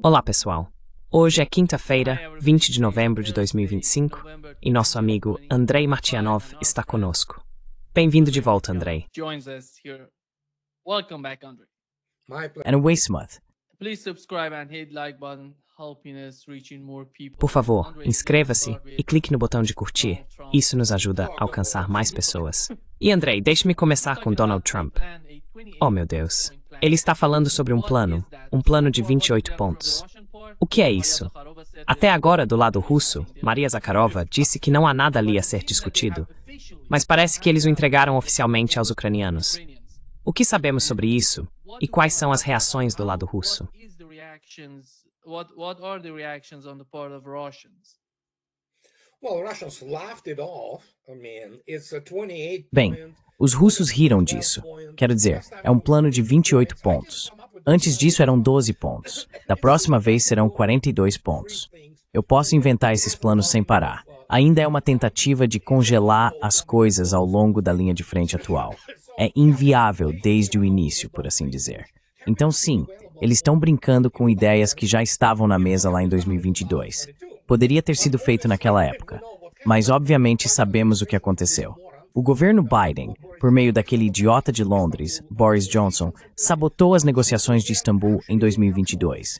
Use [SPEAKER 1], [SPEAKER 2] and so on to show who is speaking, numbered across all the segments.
[SPEAKER 1] Olá, pessoal. Hoje é quinta-feira, 20 de novembro de 2025, e nosso amigo Andrei Martyanov está conosco. Bem-vindo de volta, Andrei.
[SPEAKER 2] And away, Smith.
[SPEAKER 1] Por favor, inscreva-se e clique no botão de curtir. Isso nos ajuda a alcançar mais pessoas. E Andrei, deixe-me começar com Donald Trump. Oh, meu Deus. Ele está falando sobre um plano de 28 pontos. O que é isso? Até agora, do lado russo, Maria Zakharova disse que não há nada ali a ser discutido, mas parece que eles o entregaram oficialmente aos ucranianos. O que sabemos sobre isso e quais são as reações do lado russo?
[SPEAKER 2] Bem, os russos riram disso. Quero dizer, é um plano de 28 pontos. Antes disso eram 12 pontos. Da próxima vez serão 42 pontos. Eu posso inventar esses planos sem parar. Ainda é uma tentativa de congelar as coisas ao longo da linha de frente atual. É inviável desde o início, por assim dizer. Então sim, eles estão brincando com ideias que já estavam na mesa lá em 2022. Poderia ter sido feito naquela época. Mas obviamente sabemos o que aconteceu. O governo Biden, por meio daquele idiota de Londres, Boris Johnson, sabotou as negociações de Istambul em 2022.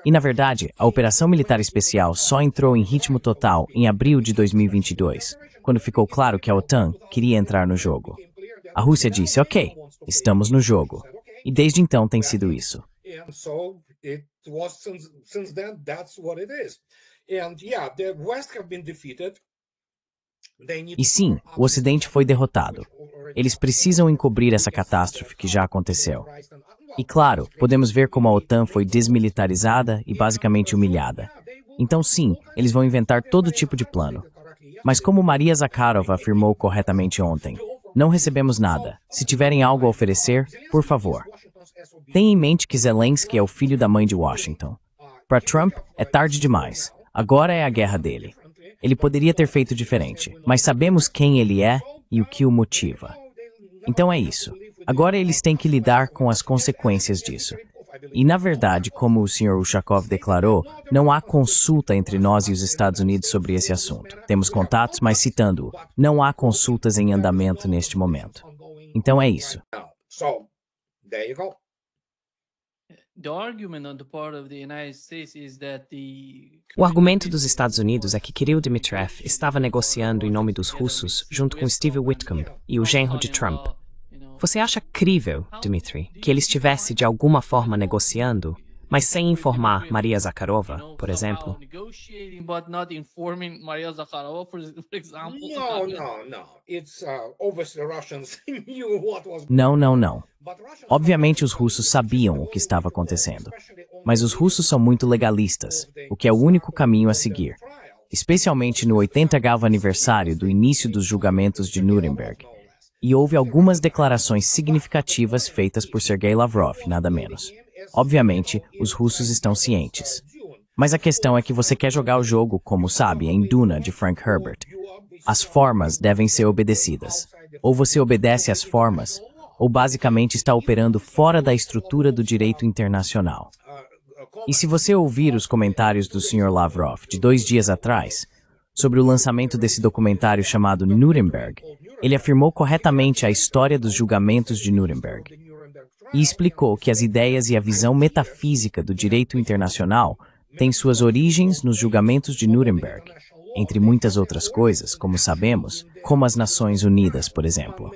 [SPEAKER 2] E, na verdade, a operação militar especial só entrou em ritmo total em abril de 2022, quando ficou claro que a OTAN queria entrar no jogo. A Rússia disse, ok, estamos no jogo. E desde então tem sido isso. E sim, o Ocidente foi derrotado. Eles precisam encobrir essa catástrofe que já aconteceu. E claro, podemos ver como a OTAN foi desmilitarizada e basicamente humilhada. Então sim, eles vão inventar todo tipo de plano. Mas como Maria Zakharova afirmou corretamente ontem, não recebemos nada. Se tiverem algo a oferecer, por favor. Tenha em mente que Zelensky é o filho da mãe de Washington. Para Trump, é tarde demais. Agora é a guerra dele. Ele poderia ter feito diferente, mas sabemos quem ele é e o que o motiva. Então é isso. Agora eles têm que lidar com as consequências disso. E, na verdade, como o Sr. Ushakov declarou, não há consulta entre nós e os Estados Unidos sobre esse assunto. Temos contatos, mas citando-o, não há consultas em andamento neste momento. Então é isso.
[SPEAKER 1] O argumento dos Estados Unidos é que Kirill Dmitriev estava negociando em nome dos russos junto com Steve Witkoff e o genro de Trump. Você acha crível, Dmitry, que ele estivesse de alguma forma negociando, mas sem informar Maria Zakharova, por exemplo?
[SPEAKER 2] Não. Obviamente os russos sabiam o que estava acontecendo. Mas os russos são muito legalistas, o que é o único caminho a seguir. Especialmente no 80º aniversário do início dos julgamentos de Nuremberg. E houve algumas declarações significativas feitas por Sergei Lavrov, nada menos. Obviamente, os russos estão cientes. Mas a questão é que você quer jogar o jogo, como sabe, em Duna, de Frank Herbert. As formas devem ser obedecidas. Ou você obedece às formas, ou basicamente está operando fora da estrutura do direito internacional. E se você ouvir os comentários do Sr. Lavrov de 2 dias atrás, sobre o lançamento desse documentário chamado Nuremberg, ele afirmou corretamente a história dos julgamentos de Nuremberg e explicou que as ideias e a visão metafísica do direito internacional têm suas origens nos julgamentos de Nuremberg, entre muitas outras coisas, como sabemos, como as Nações Unidas, por exemplo.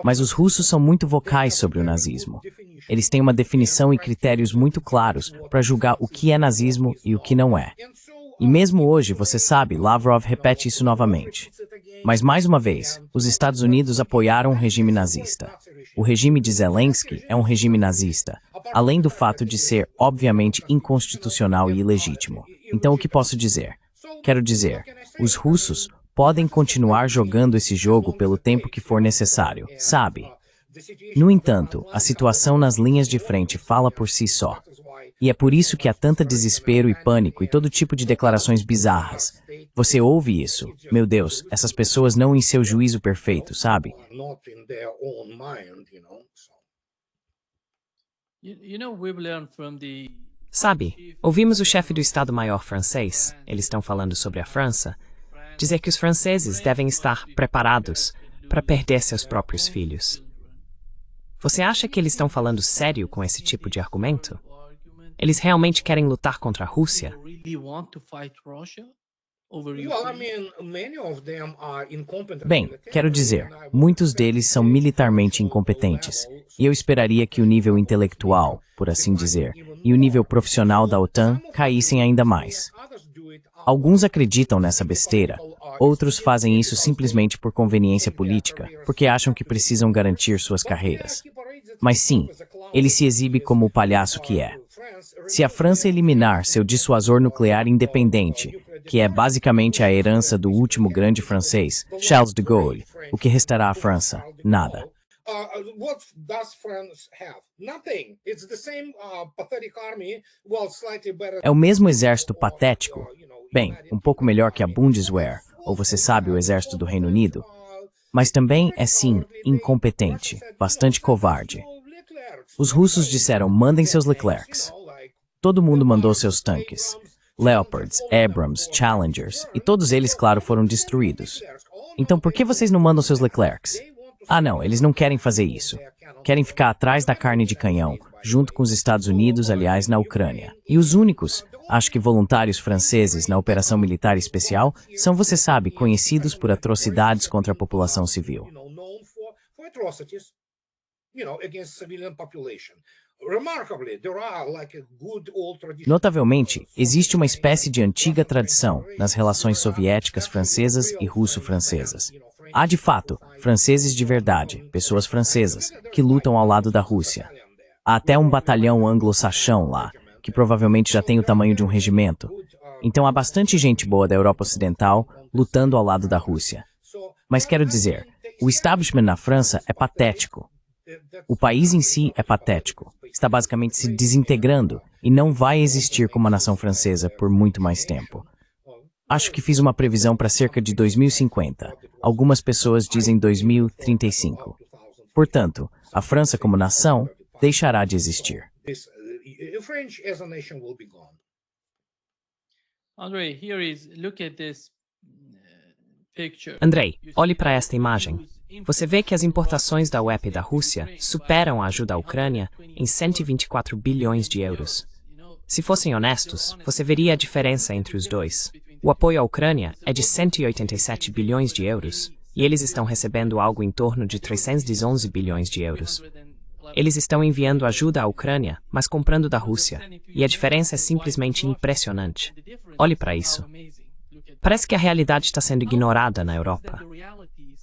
[SPEAKER 2] Mas os russos são muito vocais sobre o nazismo. Eles têm uma definição e critérios muito claros para julgar o que é nazismo e o que não é. E mesmo hoje, você sabe, Lavrov repete isso novamente. Mas, mais uma vez, os Estados Unidos apoiaram o regime nazista. O regime de Zelensky é um regime nazista, além do fato de ser, obviamente, inconstitucional e ilegítimo. Então, o que posso dizer? Quero dizer, os russos podem continuar jogando esse jogo pelo tempo que for necessário, sabe? No entanto, a situação nas linhas de frente fala por si só. E é por isso que há tanta desespero e pânico e todo tipo de declarações bizarras. Você ouve isso? Meu Deus, essas pessoas não em seu juízo perfeito, sabe?
[SPEAKER 1] Sabe, ouvimos o chefe do Estado-Maior francês, eles estão falando sobre a França, dizer que os franceses devem estar preparados para perder seus próprios filhos. Você acha que eles estão falando sério com esse tipo de argumento? Eles realmente querem lutar contra a Rússia?
[SPEAKER 2] Bem, quero dizer, muitos deles são militarmente incompetentes, e eu esperaria que o nível intelectual, por assim dizer, e o nível profissional da OTAN caíssem ainda mais. Alguns acreditam nessa besteira, outros fazem isso simplesmente por conveniência política, porque acham que precisam garantir suas carreiras. Mas sim, ele se exibe como o palhaço que é. Se a França eliminar seu dissuasor nuclear independente, que é basicamente a herança do último grande francês, Charles de Gaulle, o que restará à França? Nada. É o mesmo exército patético? Bem, um pouco melhor que a Bundeswehr, ou você sabe, o exército do Reino Unido. Mas também é sim, incompetente, bastante covarde. Os russos disseram, mandem seus Leclercs. Todo mundo mandou seus tanques. Leopards, Abrams, Challengers, e todos eles, claro, foram destruídos. Então por que vocês não mandam seus Leclercs? Ah não, eles não querem fazer isso. Querem ficar atrás da carne de canhão, junto com os Estados Unidos, aliás, na Ucrânia. E os únicos, acho que voluntários franceses na operação militar especial, são, você sabe, conhecidos por atrocidades contra a população civil. Notavelmente, existe uma espécie de antiga tradição nas relações soviéticas francesas e russo-francesas. Há, de fato, franceses de verdade, pessoas francesas, que lutam ao lado da Rússia. Há até um batalhão anglo-saxão lá, que provavelmente já tem o tamanho de um regimento. Então há bastante gente boa da Europa Ocidental lutando ao lado da Rússia. Mas quero dizer, o establishment na França é patético. O país em si é patético. Está basicamente se desintegrando e não vai existir como a nação francesa por muito mais tempo. Acho que fiz uma previsão para cerca de 2050. Algumas pessoas dizem 2035. Portanto, a França como nação deixará de existir.
[SPEAKER 1] Andrei, olhe para esta imagem. Você vê que as importações da UEP da Rússia superam a ajuda à Ucrânia em 124 bilhões de euros. Se fossem honestos, você veria a diferença entre os dois. O apoio à Ucrânia é de 187 bilhões de euros, e eles estão recebendo algo em torno de 311 bilhões de euros. Eles estão enviando ajuda à Ucrânia, mas comprando da Rússia, e a diferença é simplesmente impressionante. Olhe para isso. Parece que a realidade está sendo ignorada na Europa.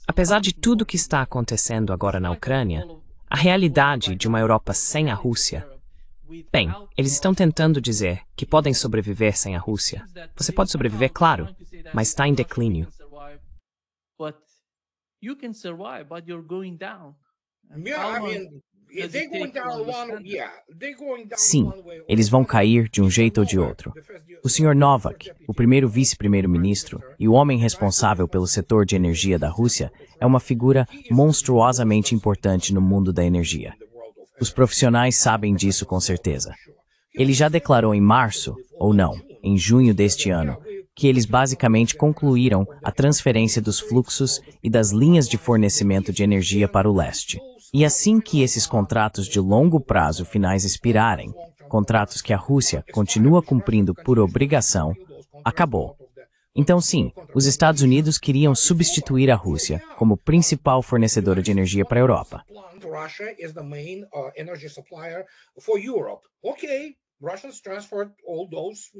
[SPEAKER 1] Apesar de tudo que está acontecendo agora na Ucrânia, a realidade de uma Europa sem a Rússia... Bem, eles estão tentando dizer que podem sobreviver sem a Rússia. Você pode sobreviver, claro, mas está em declínio.
[SPEAKER 2] Sim, eles vão cair de um jeito ou de outro. O Sr. Novak, o primeiro vice-primeiro-ministro e o homem responsável pelo setor de energia da Rússia, é uma figura monstruosamente importante no mundo da energia. Os profissionais sabem disso com certeza. Ele já declarou em março, ou não, em junho deste ano, que eles basicamente concluíram a transferência dos fluxos e das linhas de fornecimento de energia para o leste. E assim que esses contratos de longo prazo finais expirarem, contratos que a Rússia continua cumprindo por obrigação, acabou. Então sim, os Estados Unidos queriam substituir a Rússia como principal fornecedora de energia para a Europa.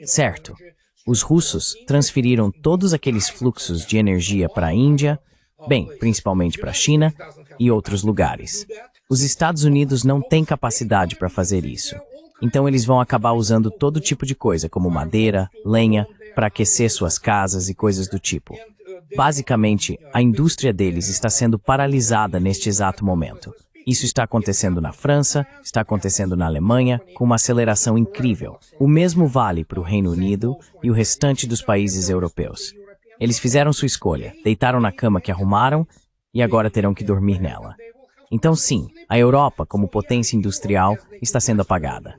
[SPEAKER 2] Certo. Os russos transferiram todos aqueles fluxos de energia para a Índia, bem, principalmente para a China e outros lugares. Os Estados Unidos não têm capacidade para fazer isso. Então eles vão acabar usando todo tipo de coisa, como madeira, lenha, para aquecer suas casas e coisas do tipo. Basicamente, a indústria deles está sendo paralisada neste exato momento. Isso está acontecendo na França, está acontecendo na Alemanha, com uma aceleração incrível. O mesmo vale para o Reino Unido e o restante dos países europeus. Eles fizeram sua escolha, deitaram na cama que arrumaram e agora terão que dormir nela. Então sim, a Europa, como potência industrial, está sendo apagada.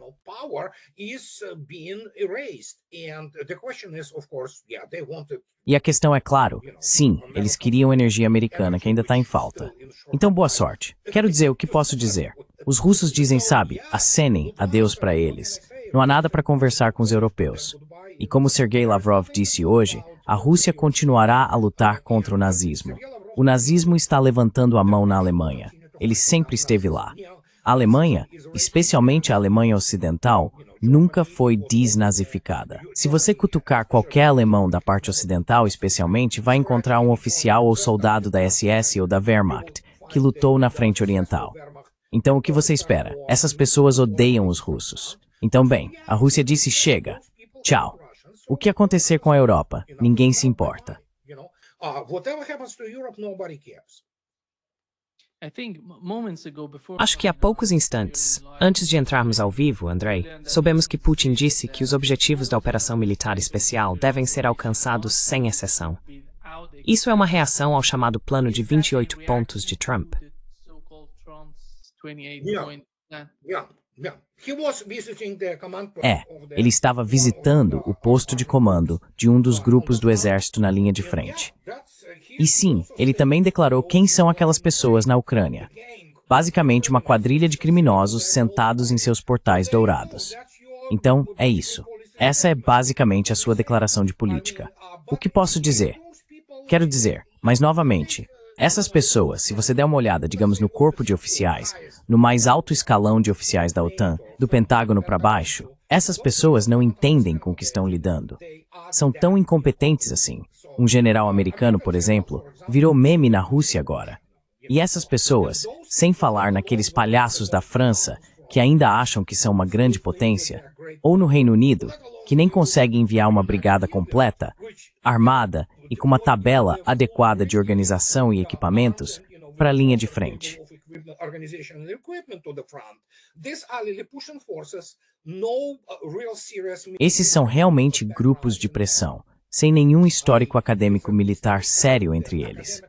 [SPEAKER 2] E a questão é claro, sim, eles queriam energia americana que ainda está em falta. Então boa sorte. Quero dizer o que posso dizer. Os russos dizem, sabe, acenem adeus para eles. Não há nada para conversar com os europeus. E como Sergei Lavrov disse hoje, a Rússia continuará a lutar contra o nazismo. O nazismo está levantando a mão na Alemanha. Ele sempre esteve lá. A Alemanha, especialmente a Alemanha Ocidental, nunca foi desnazificada. Se você cutucar qualquer alemão da parte ocidental, especialmente, vai encontrar um oficial ou soldado da SS ou da Wehrmacht, que lutou na frente oriental. Então, o que você espera? Essas pessoas odeiam os russos. Então, bem, a Rússia disse chega. Tchau. O que acontecer com a Europa? Ninguém se importa.
[SPEAKER 1] Acho que há poucos instantes, antes de entrarmos ao vivo, Andrei, soubemos que Putin disse que os objetivos da operação militar especial devem ser alcançados sem exceção. Isso é uma reação ao chamado plano de 28 pontos de Trump.
[SPEAKER 2] Ele estava visitando o posto de comando de um dos grupos do exército na linha de frente. E sim, ele também declarou quem são aquelas pessoas na Ucrânia. Basicamente uma quadrilha de criminosos sentados em seus portais dourados. Então, é isso. Essa é basicamente a sua declaração de política. O que posso dizer? Quero dizer, mas novamente, essas pessoas, se você der uma olhada, digamos, no corpo de oficiais, no mais alto escalão de oficiais da OTAN, do Pentágono para baixo, essas pessoas não entendem com o que estão lidando. São tão incompetentes assim. Um general americano, por exemplo, virou meme na Rússia agora. E essas pessoas, sem falar naqueles palhaços da França, que ainda acham que são uma grande potência, ou no Reino Unido, que nem conseguem enviar uma brigada completa, armada e com uma tabela adequada de organização e equipamentos para a linha de frente. Esses são realmente grupos de pressão, sem nenhum histórico acadêmico militar sério entre eles.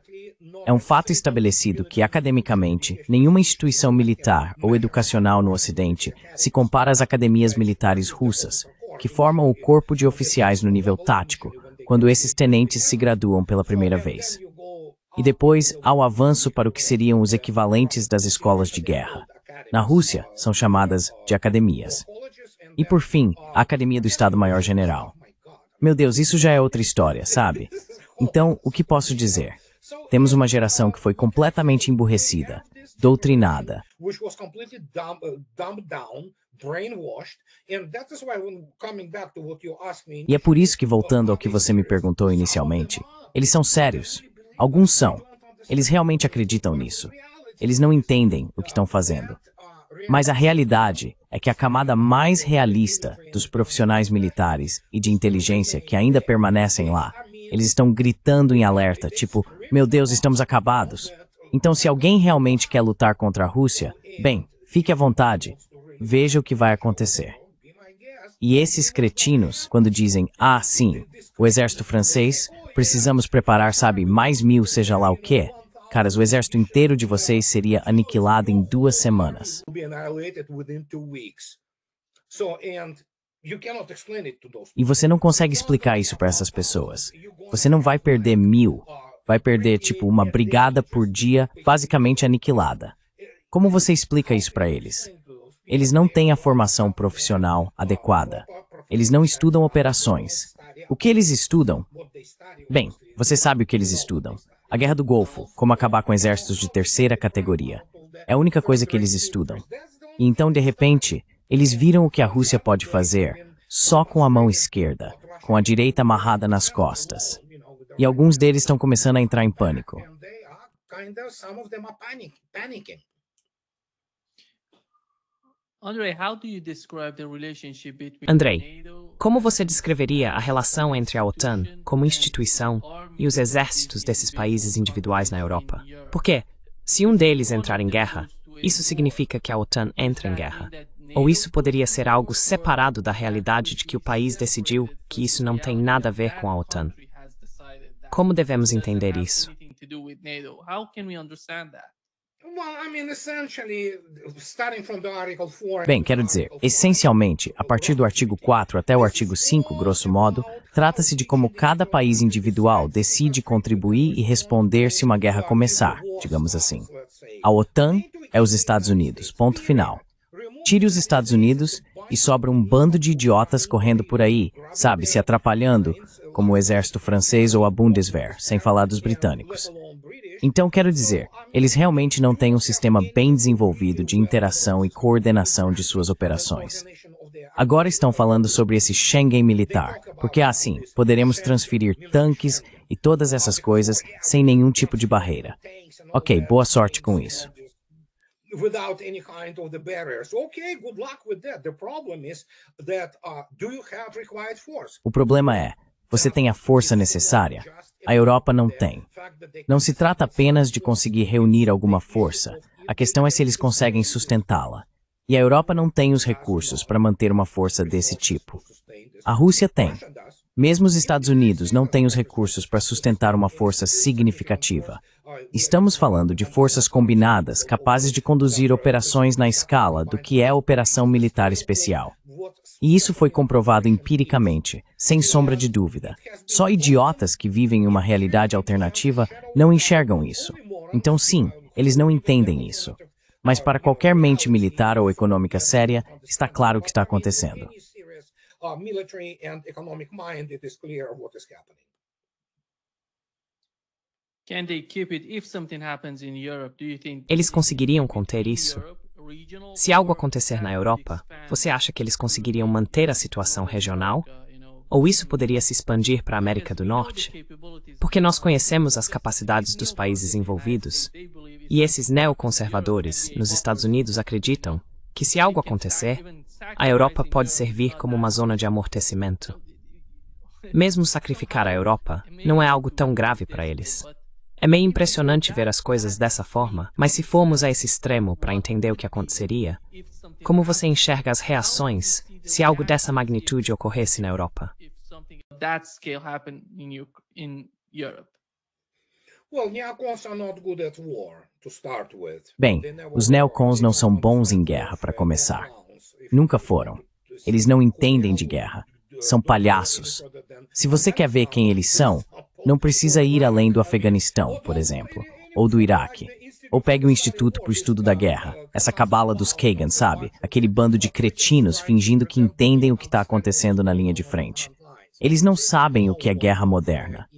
[SPEAKER 2] É um fato estabelecido que, academicamente, nenhuma instituição militar ou educacional no Ocidente se compara às academias militares russas, que formam o corpo de oficiais no nível tático, quando esses tenentes se graduam pela primeira vez. E depois, há o avanço para o que seriam os equivalentes das escolas de guerra. Na Rússia, são chamadas de academias. E por fim, a Academia do Estado-Maior-General. Meu Deus, isso já é outra história, sabe? Então, o que posso dizer? Temos uma geração que foi completamente emburrecida, doutrinada. E é por isso que, voltando ao que você me perguntou inicialmente, eles são sérios. Alguns são. Eles realmente acreditam nisso. Eles não entendem o que estão fazendo. Mas a realidade é que a camada mais realista dos profissionais militares e de inteligência que ainda permanecem lá, eles estão gritando em alerta, tipo, meu Deus, estamos acabados. Então, se alguém realmente quer lutar contra a Rússia, bem, fique à vontade, veja o que vai acontecer. E esses cretinos, quando dizem, ah, sim, o exército francês, precisamos preparar, sabe, mais 1000, seja lá o quê, caras, o exército inteiro de vocês seria aniquilado em 2 semanas. E você não consegue explicar isso para essas pessoas. Você não vai perder 1000. Vai perder, tipo, uma brigada por dia, basicamente aniquilada. Como você explica isso para eles? Eles não têm a formação profissional adequada. Eles não estudam operações. O que eles estudam? Bem, você sabe o que eles estudam. A Guerra do Golfo, como acabar com exércitos de terceira categoria. É a única coisa que eles estudam. E então, de repente, eles viram o que a Rússia pode fazer só com a mão esquerda, com a direita amarrada nas costas. E alguns deles estão começando a entrar em pânico.
[SPEAKER 1] Andrei, como você descreveria a relação entre a OTAN, como instituição, e os exércitos desses países individuais na Europa? Porque, se um deles entrar em guerra, Isso significa que a OTAN entra em guerra. Ou isso poderia ser algo separado da realidade de que o país decidiu que isso não tem nada a ver com a OTAN. Como devemos entender isso?
[SPEAKER 2] Bem, quero dizer, essencialmente, a partir do artigo 4 até o artigo 5, grosso modo, trata-se de como cada país individual decide contribuir e responder se uma guerra começar, digamos assim. A OTAN é os Estados Unidos, ponto final. Tire os Estados Unidos e sobra um bando de idiotas correndo por aí, sabe, se atrapalhando, como o exército francês ou a Bundeswehr, sem falar dos britânicos. Então, quero dizer, eles realmente não têm um sistema bem desenvolvido de interação e coordenação de suas operações. Agora estão falando sobre esse Schengen militar, porque assim, poderemos transferir tanques e todas essas coisas sem nenhum tipo de barreira. Ok, boa sorte com isso.
[SPEAKER 3] Without any kind of the barriers. Okay, good luck with that. The problem is that do you have required force?
[SPEAKER 2] O problema é, você tem a força necessária? A Europa não tem. Não se trata apenas de conseguir reunir alguma força. A questão é se eles conseguem sustentá-la. E a Europa não tem os recursos para manter uma força desse tipo. A Rússia tem. Mesmo os Estados Unidos não têm os recursos para sustentar uma força significativa. Estamos falando de forças combinadas capazes de conduzir operações na escala do que é a operação militar especial. E isso foi comprovado empiricamente, sem sombra de dúvida. Só idiotas que vivem em uma realidade alternativa não enxergam isso. Então sim, eles não entendem isso. Mas para qualquer mente militar ou econômica séria, está claro o que está acontecendo.
[SPEAKER 3] Military and economic mind, it is clear what is happening.
[SPEAKER 1] Eles conseguiriam conter isso? Se algo acontecer na Europa, você acha que eles conseguiriam manter a situação regional? Ou isso poderia se expandir para a América do Norte? Porque nós conhecemos as capacidades dos países envolvidos, e esses neoconservadores nos Estados Unidos acreditam que se algo acontecer, a Europa pode servir como uma zona de amortecimento. Mesmo sacrificar a Europa não é algo tão grave para eles. É meio impressionante ver as coisas dessa forma, mas se formos a esse extremo para entender o que aconteceria, como você enxerga as reações se algo dessa magnitude ocorresse na Europa?
[SPEAKER 2] Bem, os neocons não são bons em guerra, para começar. Nunca foram. Eles não entendem de guerra. São palhaços. Se você quer ver quem eles são, não precisa ir além do Afeganistão, por exemplo, ou do Iraque. Ou pegue o Instituto para o Estudo da Guerra, essa cabala dos Kagan, sabe? Aquele bando de cretinos fingindo que entendem o que está acontecendo na linha de frente. Eles não sabem o que é guerra moderna.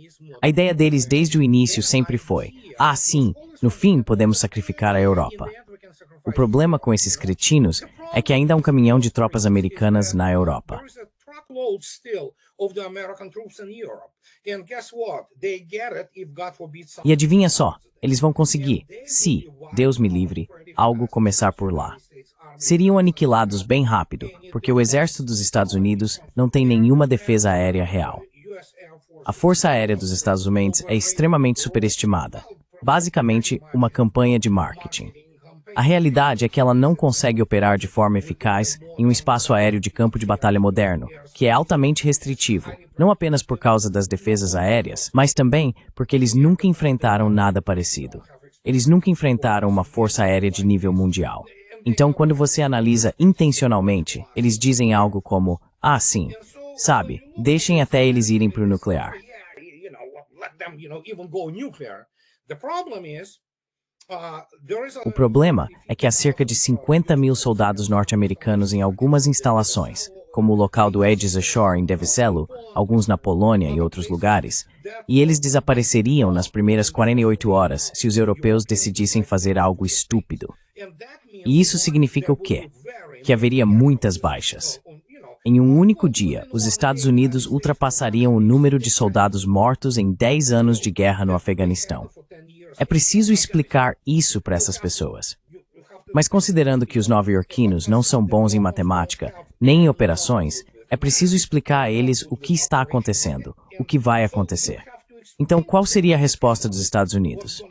[SPEAKER 2] A ideia deles desde o início sempre foi, sim, no fim podemos sacrificar a Europa. O problema com esses cretinos é que ainda há um caminhão de tropas americanas na Europa. E adivinha só, eles vão conseguir, se, Deus me livre, algo começar por lá. Seriam aniquilados bem rápido, porque o exército dos Estados Unidos não tem nenhuma defesa aérea real. A Força Aérea dos Estados Unidos é extremamente superestimada. Basicamente, uma campanha de marketing. A realidade é que ela não consegue operar de forma eficaz em um espaço aéreo de campo de batalha moderno, que é altamente restritivo, não apenas por causa das defesas aéreas, mas também porque eles nunca enfrentaram nada parecido. Eles nunca enfrentaram uma força aérea de nível mundial. Então, quando você analisa intencionalmente, eles dizem algo como, sim, sabe, deixem até eles irem para o nuclear. O problema é que há cerca de 50 mil soldados norte-americanos em algumas instalações, como o local do Aegis Ashore em Devicelo, alguns na Polônia e outros lugares, e eles desapareceriam nas primeiras 48 horas se os europeus decidissem fazer algo estúpido. E isso significa o quê? Que haveria muitas baixas. Em um único dia, os Estados Unidos ultrapassariam o número de soldados mortos em 10 anos de guerra no Afeganistão. É preciso explicar isso para essas pessoas. Mas considerando que os nova-iorquinos não são bons em matemática, nem em operações, é preciso explicar a eles o que está acontecendo, o que vai acontecer. Então, qual seria a resposta dos Estados Unidos?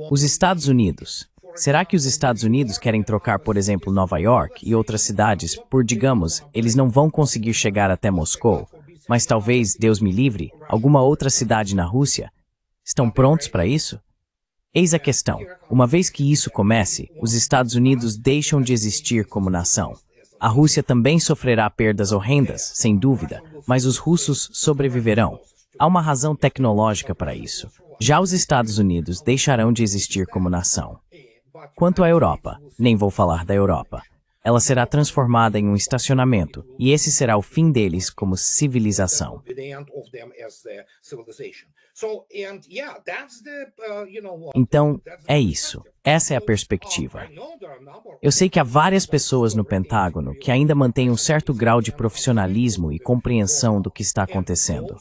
[SPEAKER 2] Os Estados Unidos. Será que os Estados Unidos querem trocar, por exemplo, Nova York e outras cidades por, digamos, eles não vão conseguir chegar até Moscou, mas talvez, Deus me livre, alguma outra cidade na Rússia? Estão prontos para isso? Eis a questão. Uma vez que isso comece, os Estados Unidos deixam de existir como nação. A Rússia também sofrerá perdas horrendas, sem dúvida, mas os russos sobreviverão. Há uma razão tecnológica para isso. Já os Estados Unidos deixarão de existir como nação. Quanto à Europa, nem vou falar da Europa. Ela será transformada em um estacionamento, e esse será o fim deles como civilização. Então, é isso. Essa é a perspectiva. Eu sei que há várias pessoas no Pentágono que ainda mantêm um certo grau de profissionalismo e compreensão do que está acontecendo.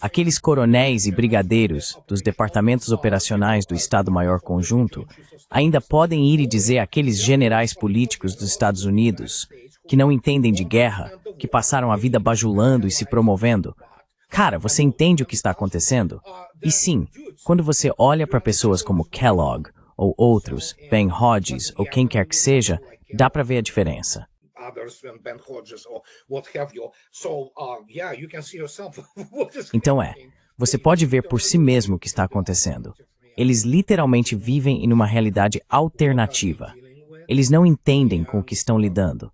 [SPEAKER 2] Aqueles coronéis e brigadeiros dos departamentos operacionais do Estado-Maior Conjunto ainda podem ir e dizer àqueles generais políticos dos Estados Unidos que não entendem de guerra, que passaram a vida bajulando e se promovendo. Cara, você entende o que está acontecendo? E sim, quando você olha para pessoas como Kellogg ou outros, Ben Hodges ou quem quer que seja, dá para ver a diferença. Então você pode ver por si mesmo o que está acontecendo. Eles literalmente vivem em uma realidade alternativa. Eles não entendem com o que estão lidando.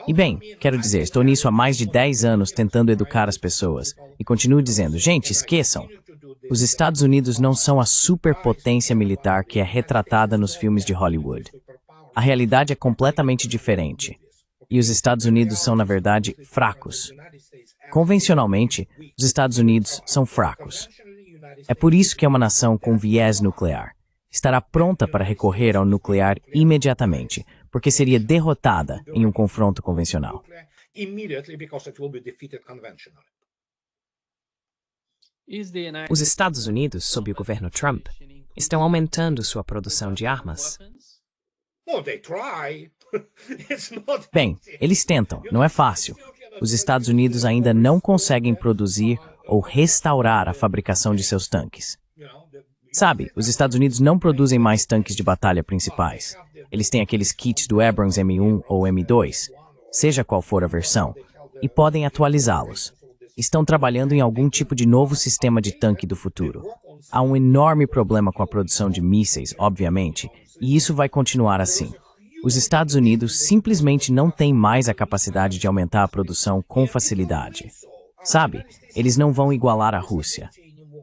[SPEAKER 2] E bem, quero dizer, estou nisso há mais de 10 anos tentando educar as pessoas. E continuo dizendo, gente, esqueçam. Os Estados Unidos não são a superpotência militar que é retratada nos filmes de Hollywood. A realidade é completamente diferente. E os Estados Unidos são, na verdade, fracos. Convencionalmente, os Estados Unidos são fracos. É por isso que é uma nação com viés nuclear. Estará pronta para recorrer ao nuclear imediatamente, porque seria derrotada em um confronto convencional.
[SPEAKER 1] Os Estados Unidos, sob o governo Trump, estão aumentando sua produção de armas.
[SPEAKER 2] Bem, eles tentam, não é fácil. Os Estados Unidos ainda não conseguem produzir ou restaurar a fabricação de seus tanques. Sabe, os Estados Unidos não produzem mais tanques de batalha principais. Eles têm aqueles kits do Abrams M1 ou M2, seja qual for a versão, e podem atualizá-los. Estão trabalhando em algum tipo de novo sistema de tanque do futuro. Há um enorme problema com a produção de mísseis, obviamente, e isso vai continuar assim. Os Estados Unidos simplesmente não têm mais a capacidade de aumentar a produção com facilidade. Sabe, eles não vão igualar a Rússia.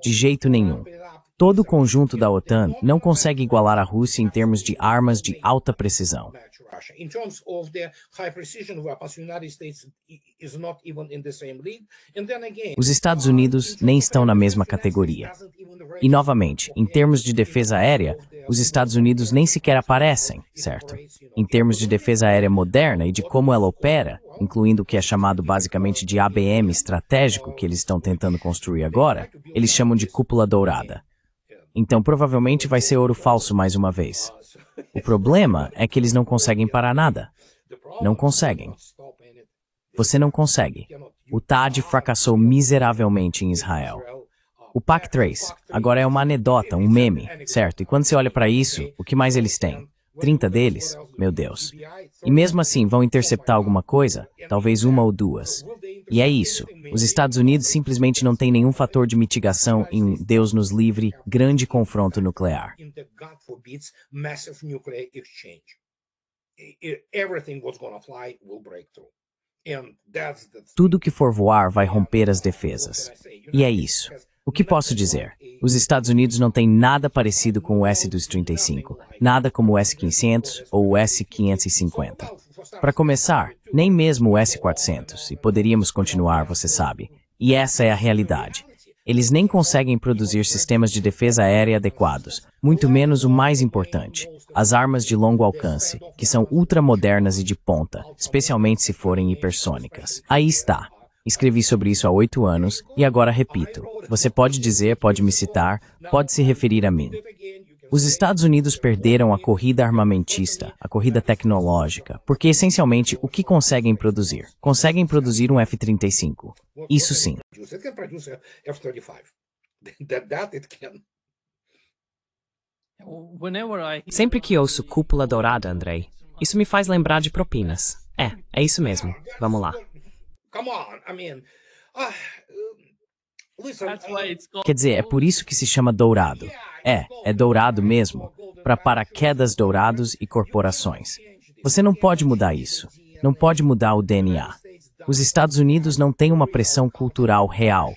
[SPEAKER 2] De jeito nenhum. Todo o conjunto da OTAN não consegue igualar a Rússia em termos de armas de alta precisão. Os Estados Unidos nem estão na mesma categoria. E, novamente, em termos de defesa aérea, os Estados Unidos nem sequer aparecem, certo? Em termos de defesa aérea moderna e de como ela opera, incluindo o que é chamado basicamente de ABM estratégico que eles estão tentando construir agora, eles chamam de cúpula dourada. Então, provavelmente vai ser ouro falso mais uma vez. O problema é que eles não conseguem parar nada. Não conseguem. Você não consegue. O TAD fracassou miseravelmente em Israel. O PAC-3 agora é uma anedota, um meme, certo? E quando você olha para isso, o que mais eles têm? 30 deles? Meu Deus. E mesmo assim, vão interceptar alguma coisa? Talvez uma ou duas. E é isso. Os Estados Unidos simplesmente não têm nenhum fator de mitigação em um Deus nos livre, grande confronto nuclear. Tudo que for voar vai romper as defesas. E é isso. O que posso dizer? Os Estados Unidos não têm nada parecido com o S-235, nada como o S-500 ou o S-550. Para começar, nem mesmo o S-400, e poderíamos continuar, você sabe. E essa é a realidade. Eles nem conseguem produzir sistemas de defesa aérea adequados, muito menos o mais importante, as armas de longo alcance, que são ultramodernas e de ponta, especialmente se forem hipersônicas. Aí está. Escrevi sobre isso há 8 anos e agora repito. Você pode dizer, pode me citar, pode se referir a mim. Os Estados Unidos perderam a corrida armamentista, a corrida tecnológica, porque essencialmente o que conseguem produzir? Conseguem produzir um F-35. Isso sim.
[SPEAKER 3] that it can.
[SPEAKER 1] Sempre que ouço cúpula dourada, Andrei, isso me faz lembrar de propinas. É isso mesmo. Vamos lá.
[SPEAKER 3] Come on, I mean, listen.
[SPEAKER 2] Quer dizer, é por isso que se chama dourado. É dourado mesmo, para paraquedas dourados e corporações. Você não pode mudar isso. Não pode mudar o DNA. Os Estados Unidos não têm uma pressão cultural real,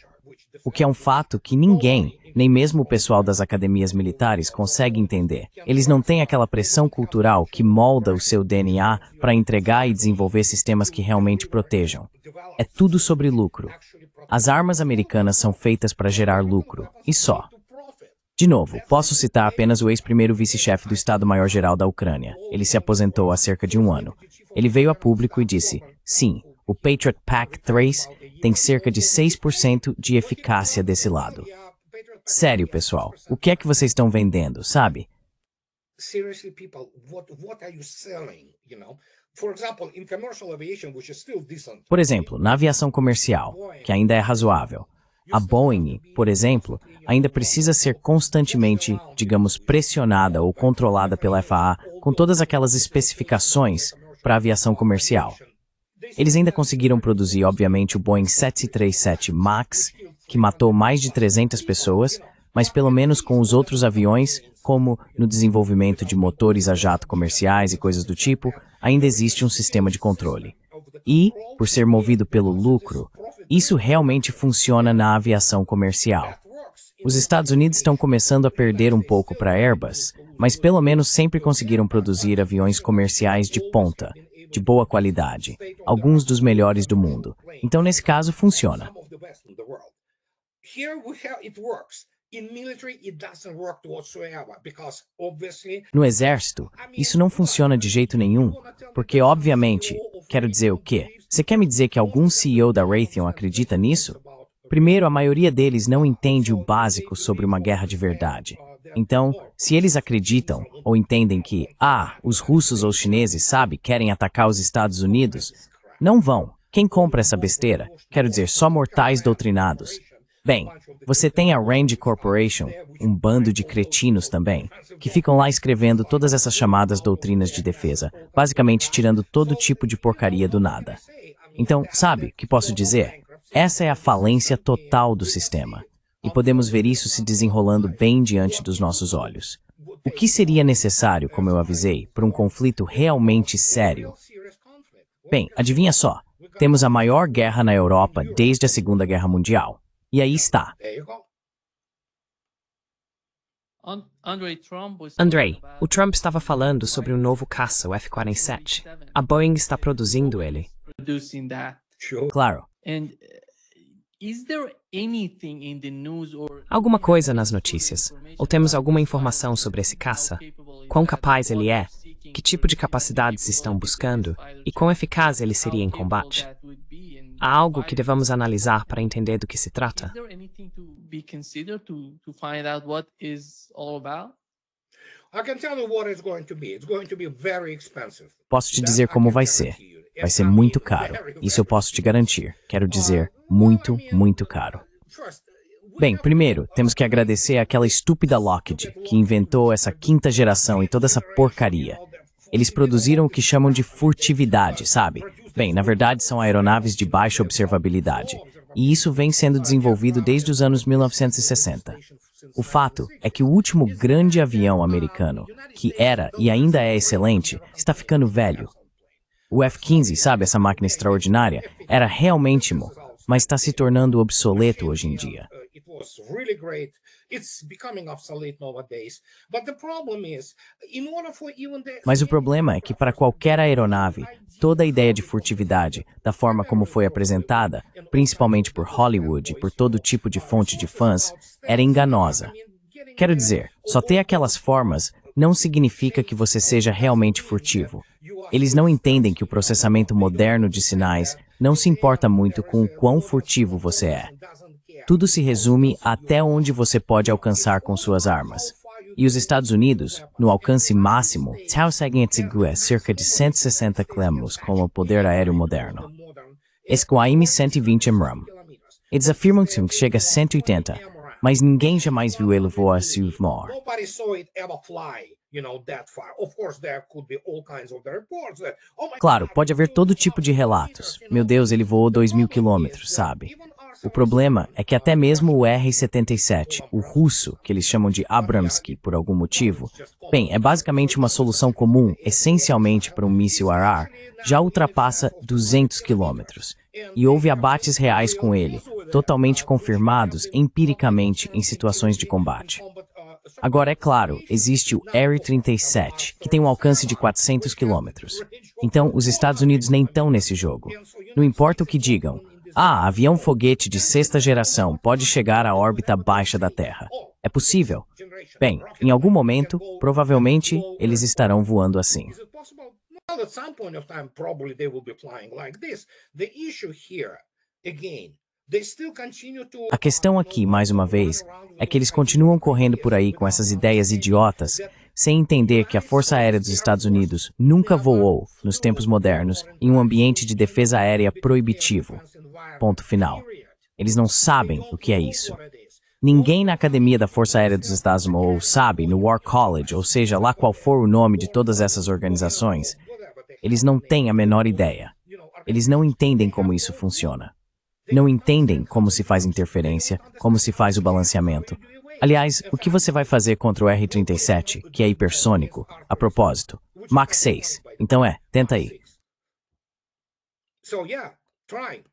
[SPEAKER 2] o que é um fato que ninguém, nem mesmo o pessoal das academias militares, consegue entender. Eles não têm aquela pressão cultural que molda o seu DNA para entregar e desenvolver sistemas que realmente protejam. É tudo sobre lucro. As armas americanas são feitas para gerar lucro, e só. De novo, posso citar apenas o ex-primeiro vice-chefe do Estado-Maior-Geral da Ucrânia. Ele se aposentou há cerca de um ano. Ele veio a público e disse, sim, o Patriot Pack 3 tem cerca de 6% de eficácia desse lado. Sério, pessoal, o que é que vocês estão vendendo, sabe?
[SPEAKER 3] Seriously, people, what are you selling, you know? For example, in commercial aviation, which is still decent.
[SPEAKER 2] Por exemplo, na aviação comercial, que ainda é razoável, a Boeing, por exemplo, ainda precisa ser constantemente, digamos, pressionada ou controlada pela FAA com todas aquelas especificações para a aviação comercial. Eles ainda conseguiram produzir, obviamente, o Boeing 737 MAX, que matou mais de 300 pessoas, mas pelo menos com os outros aviões, como no desenvolvimento de motores a jato comerciais e coisas do tipo, ainda existe um sistema de controle. E, por ser movido pelo lucro, isso realmente funciona na aviação comercial. Os Estados Unidos estão começando a perder um pouco para a Airbus, mas pelo menos sempre conseguiram produzir aviões comerciais de ponta, de boa qualidade, alguns dos melhores do mundo. Então, nesse caso, funciona. No exército, isso não funciona de jeito nenhum, porque, obviamente, quero dizer o quê? Você quer me dizer que algum CEO da Raytheon acredita nisso? Primeiro, a maioria deles não entende o básico sobre uma guerra de verdade. Então, se eles acreditam ou entendem que, os russos ou chineses, querem atacar os Estados Unidos, não vão. Quem compra essa besteira? Quero dizer, só mortais doutrinados. Bem, você tem a Rand Corporation, um bando de cretinos também, que ficam lá escrevendo todas essas chamadas doutrinas de defesa, basicamente tirando todo tipo de porcaria do nada. Então, sabe o que posso dizer? Essa é a falência total do sistema. E podemos ver isso se desenrolando bem diante dos nossos olhos. O que seria necessário, como eu avisei, para um conflito realmente sério? Bem, adivinha só, temos a maior guerra na Europa desde a Segunda Guerra Mundial. E aí está.
[SPEAKER 1] Andrei, o Trump estava falando sobre um novo caça, o F-47. A Boeing está produzindo ele.
[SPEAKER 2] Claro.
[SPEAKER 1] Alguma coisa nas notícias? Ou temos alguma informação sobre esse caça? Quão capaz ele é? Que tipo de capacidades estão buscando? E quão eficaz ele seria em combate? Há algo que devamos analisar para entender do que se trata?
[SPEAKER 2] Posso te dizer como vai ser. Vai ser muito caro. Isso eu posso te garantir. Quero dizer, muito, muito caro. Bem, primeiro, temos que agradecer àquela estúpida Lockheed, que inventou essa quinta geração e toda essa porcaria. Eles produziram o que chamam de furtividade, sabe? Bem, na verdade são aeronaves de baixa observabilidade. E isso vem sendo desenvolvido desde os anos 1960. O fato é que o último grande avião americano, que era e ainda é excelente, está ficando velho. O F-15, essa máquina extraordinária, era realmente mas está se tornando obsoleto hoje em dia. Mas o problema é que para qualquer aeronave, toda a ideia de furtividade, da forma como foi apresentada, principalmente por Hollywood e por todo tipo de fonte de fãs, era enganosa. Quero dizer, só ter aquelas formas não significa que você seja realmente furtivo. Eles não entendem que o processamento moderno de sinais não se importa muito com o quão furtivo você é. Tudo se resume até onde você pode alcançar com suas armas. E os Estados Unidos, no alcance máximo, conseguem cerca de 160 km com o poder aéreo moderno. Esse com a M120 MRAM. Eles afirmam que chega a 180, mas ninguém jamais viu ele voar Silvermore.
[SPEAKER 3] Nobody saw it ever fly, that far. Of course, there could be all kinds of the reports that, oh my
[SPEAKER 2] Claro,
[SPEAKER 3] God,
[SPEAKER 2] pode haver todo tipo de relatos. Meu Deus, ele voou 2.000 quilômetros, sabe? O problema é que até mesmo o R-77, o russo, que eles chamam de Abramsky por algum motivo, bem, é basicamente uma solução comum, essencialmente para um míssil ARAR, já ultrapassa 200 quilômetros. E houve abates reais com ele, totalmente confirmados empiricamente em situações de combate. Agora, é claro, existe o R-37, que tem um alcance de 400 quilômetros. Então, os Estados Unidos nem estão nesse jogo. Não importa o que digam. Avião-foguete de sexta geração pode chegar à órbita baixa da Terra. É possível? Bem, em algum momento, provavelmente, eles estarão voando assim.
[SPEAKER 3] Is it possible? Well, at some point of time, probably they will be flying like this. The issue here, again, they still continue to.
[SPEAKER 2] A questão aqui, mais uma vez, é que eles continuam correndo por aí com essas ideias idiotas, sem entender que a Força Aérea dos Estados Unidos nunca voou, nos tempos modernos, em um ambiente de defesa aérea proibitivo. Ponto final. Eles não sabem o que é isso. Ninguém na academia da Força Aérea dos Estados Unidos ou sabe, no War College, ou seja, lá qual for o nome de todas essas organizações, eles não têm a menor ideia. Eles não entendem como isso funciona. Não entendem como se faz interferência, como se faz o balanceamento. Aliás, o que você vai fazer contra o R-37, que é hipersônico? A propósito, Mach 6. Então tenta aí.
[SPEAKER 3] So yeah, try.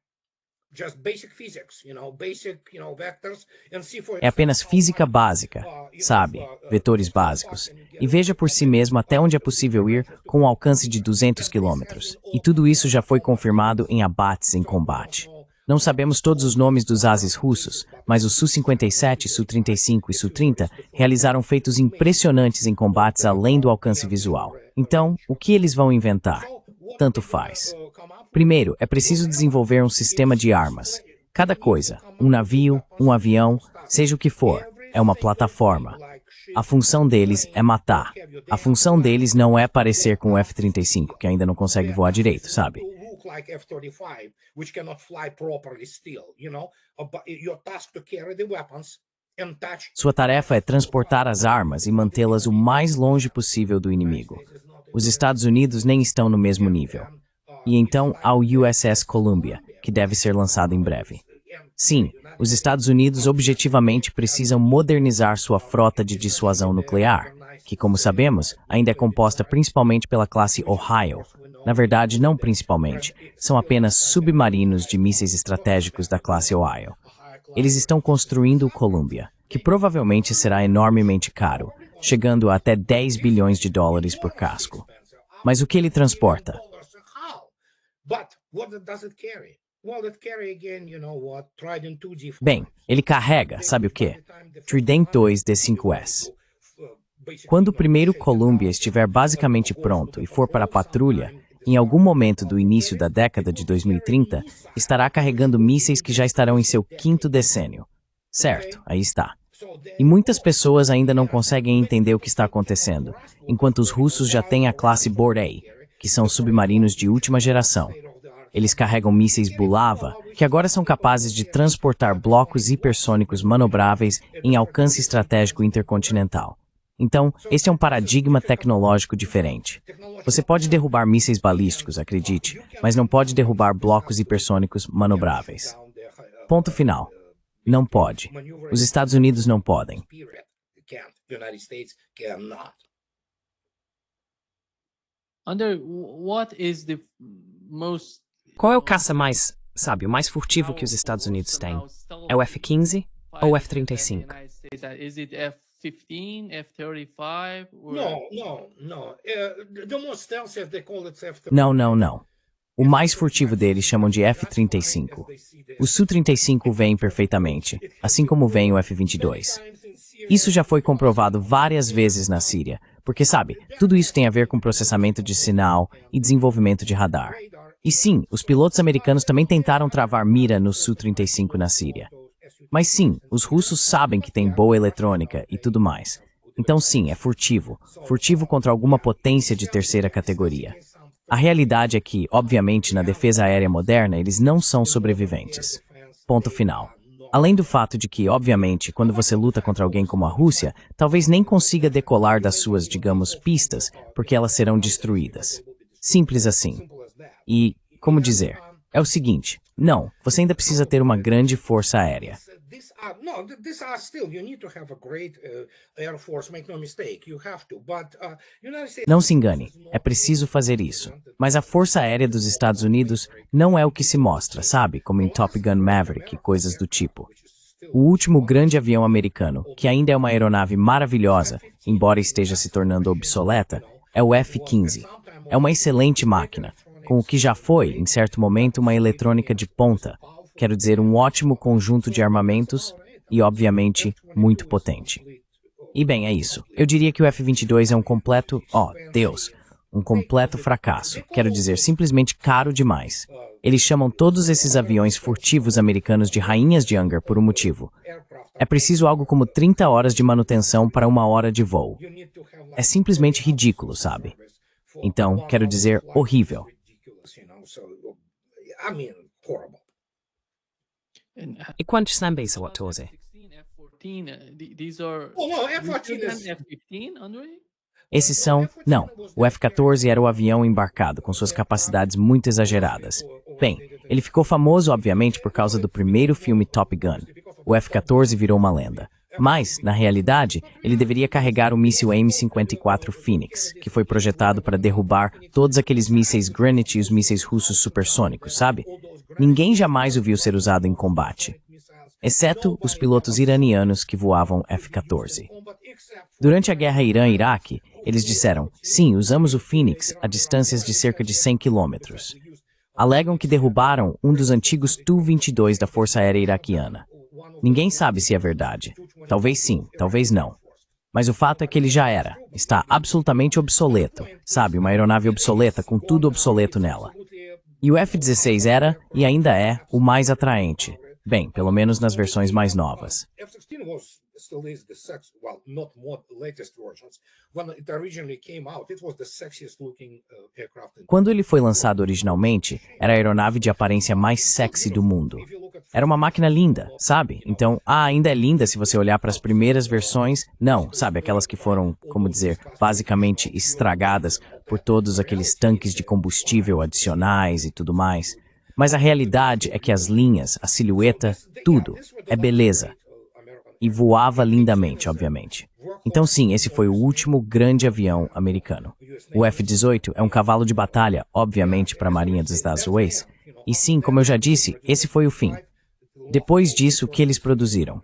[SPEAKER 3] Just basic physics, basic, vectors and see for
[SPEAKER 2] É apenas física básica, sabe? Vetores básicos. E veja por si mesmo até onde é possível ir com um alcance de 200 quilômetros. E tudo isso já foi confirmado em abates em combate. Não sabemos todos os nomes dos ases russos, mas o Su-57, Su-35 e Su-30 realizaram feitos impressionantes em combates além do alcance visual. Então, o que eles vão inventar? Tanto faz. Primeiro, é preciso desenvolver um sistema de armas. Cada coisa, um navio, um avião, seja o que for, é uma plataforma. A função deles é matar. A função deles não é parecer com o F-35, que ainda não consegue voar direito, sabe?
[SPEAKER 3] like F-35, which cannot fly properly still, your task to carry the weapons and touch.
[SPEAKER 2] Sua tarefa é transportar as armas e mantê-las o mais longe possível do inimigo. Os Estados Unidos nem estão no mesmo nível. E então há o USS Columbia, que deve ser lançado em breve. Sim, os Estados Unidos objetivamente precisam modernizar sua frota de dissuasão nuclear, que, como sabemos, ainda é composta principalmente pela classe Ohio. Na verdade, não principalmente, são apenas submarinos de mísseis estratégicos da classe Ohio. Eles estão construindo o Columbia, que provavelmente será enormemente caro, chegando a até 10 bilhões de dólares por casco. Mas o que ele transporta? Bem, ele carrega, sabe o quê? Trident II D5S. Quando o primeiro Columbia estiver basicamente pronto e for para a patrulha, em algum momento do início da década de 2030, estará carregando mísseis que já estarão em seu 5º decênio. Certo, aí está. E muitas pessoas ainda não conseguem entender o que está acontecendo, enquanto os russos já têm a classe Borei, que são submarinos de última geração. Eles carregam mísseis Bulava, que agora são capazes de transportar blocos hipersônicos manobráveis em alcance estratégico intercontinental. Então, este é um paradigma tecnológico diferente. Você pode derrubar mísseis balísticos, acredite, mas não pode derrubar blocos hipersônicos manobráveis. Ponto final. Não pode. Os Estados Unidos não podem.
[SPEAKER 1] Qual é o caça mais, o mais furtivo que os Estados Unidos têm? É o F-15 ou o F-35?
[SPEAKER 4] F-15, F-35?
[SPEAKER 3] No. The most stealthy, they call it F-35.
[SPEAKER 2] Não. O mais furtivo deles chamam de F-35. O Su-35 vem perfeitamente, assim como vem o F-22. Isso já foi comprovado várias vezes na Síria, porque sabe, tudo isso tem a ver com processamento de sinal e desenvolvimento de radar. E sim, os pilotos americanos também tentaram travar mira no Su-35 na Síria. Mas sim, os russos sabem que tem boa eletrônica e tudo mais. Então sim, é furtivo. Furtivo contra alguma potência de terceira categoria. A realidade é que, obviamente, na defesa aérea moderna, eles não são sobreviventes. Ponto final. Além do fato de que, obviamente, quando você luta contra alguém como a Rússia, talvez nem consiga decolar das suas, digamos, pistas, porque elas serão destruídas. Simples assim. E, como dizer, é o seguinte, não, você ainda precisa ter uma grande força aérea. Não se engane, é preciso fazer isso. Mas a Força Aérea dos Estados Unidos não é o que se mostra, sabe? Como em Top Gun Maverick e coisas do tipo. O último grande avião americano, que ainda é uma aeronave maravilhosa, embora esteja se tornando obsoleta, é o F-15. É uma excelente máquina, com o que já foi, em certo momento, uma eletrônica de ponta, quero dizer, um ótimo conjunto de armamentos e, obviamente, muito potente. E bem, é isso. Eu diria que o F-22 é um completo, um completo fracasso. Quero dizer, simplesmente caro demais. Eles chamam todos esses aviões furtivos americanos de rainhas de hangar por um motivo. É preciso algo como 30 horas de manutenção para 1 hora de voo. É simplesmente ridículo, sabe? Então, quero dizer, horrível.
[SPEAKER 1] E quantos são são atores?
[SPEAKER 2] Esses são... Não, o F-14 era o avião embarcado, com suas capacidades muito exageradas. Bem, ele ficou famoso, obviamente, por causa do primeiro filme Top Gun. O F-14 virou uma lenda. Mas, na realidade, ele deveria carregar o míssil M54 Phoenix, que foi projetado para derrubar todos aqueles mísseis Greenwich e os mísseis russos supersônicos, sabe? Ninguém jamais o viu ser usado em combate, exceto os pilotos iranianos que voavam F-14. Durante a guerra Irã-Iraque, eles disseram, sim, usamos o Phoenix a distâncias de cerca de 100 quilômetros. Alegam que derrubaram um dos antigos Tu-22 da Força Aérea Iraquiana. Ninguém sabe se é verdade. Talvez sim, talvez não. Mas o fato é que ele já era. Está absolutamente obsoleto. Sabe, uma aeronave obsoleta com tudo obsoleto nela. E o F-16 era, e ainda é, o mais atraente. Bem, pelo menos nas versões mais novas. Quando ele foi lançado originalmente, era a aeronave de aparência mais sexy do mundo. Era uma máquina linda, sabe? Então, ainda é linda se você olhar para as primeiras versões. Não, sabe, aquelas que foram, como dizer, basicamente estragadas por todos aqueles tanques de combustível adicionais e tudo mais. Mas a realidade é que as linhas, a silhueta, tudo, é beleza. E voava lindamente, obviamente. Então sim, esse foi o último grande avião americano. O F-18 é um cavalo de batalha, obviamente, para a Marinha dos Estados Unidos. E sim, como eu já disse, esse foi o fim. Depois disso, o que eles produziram?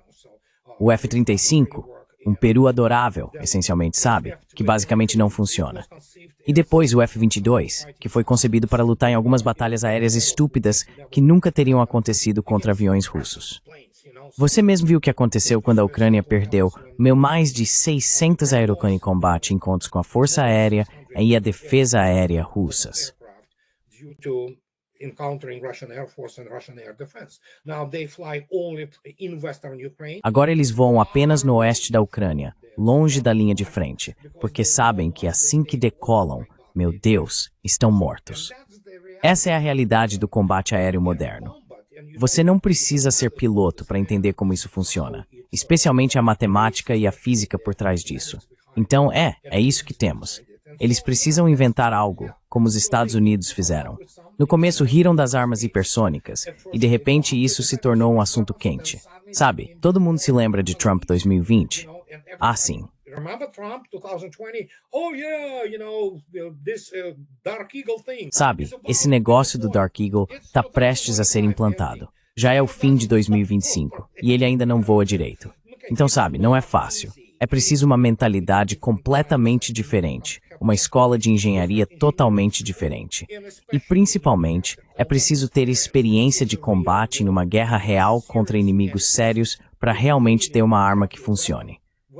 [SPEAKER 2] O F-35, um peru adorável, essencialmente, sabe? Que basicamente não funciona. E depois o F-22, que foi concebido para lutar em algumas batalhas aéreas estúpidas que nunca teriam acontecido contra aviões russos. Você mesmo viu o que aconteceu quando a Ucrânia perdeu mais de 600 aeroplanos em combate em encontros com a Força Aérea e a Defesa Aérea russas. Agora eles voam apenas no oeste da Ucrânia, longe da linha de frente, porque sabem que assim que decolam, meu Deus, estão mortos. Essa é a realidade do combate aéreo moderno. Você não precisa ser piloto para entender como isso funciona, especialmente a matemática e a física por trás disso. Então, é isso que temos. Eles precisam inventar algo, como os Estados Unidos fizeram. No começo riram das armas hipersônicas, e de repente isso se tornou um assunto quente. Sabe, todo mundo se lembra de Trump 2020? Ah, sim. Sabe, esse negócio do Dark Eagle está prestes a ser implantado. Já é o fim de 2025, e ele ainda não voa direito. Então, sabe, não é fácil. É preciso uma mentalidade completamente diferente, uma escola de engenharia totalmente diferente. E, principalmente, é preciso ter experiência de combate em uma guerra real contra inimigos sérios para realmente ter uma arma que funcione.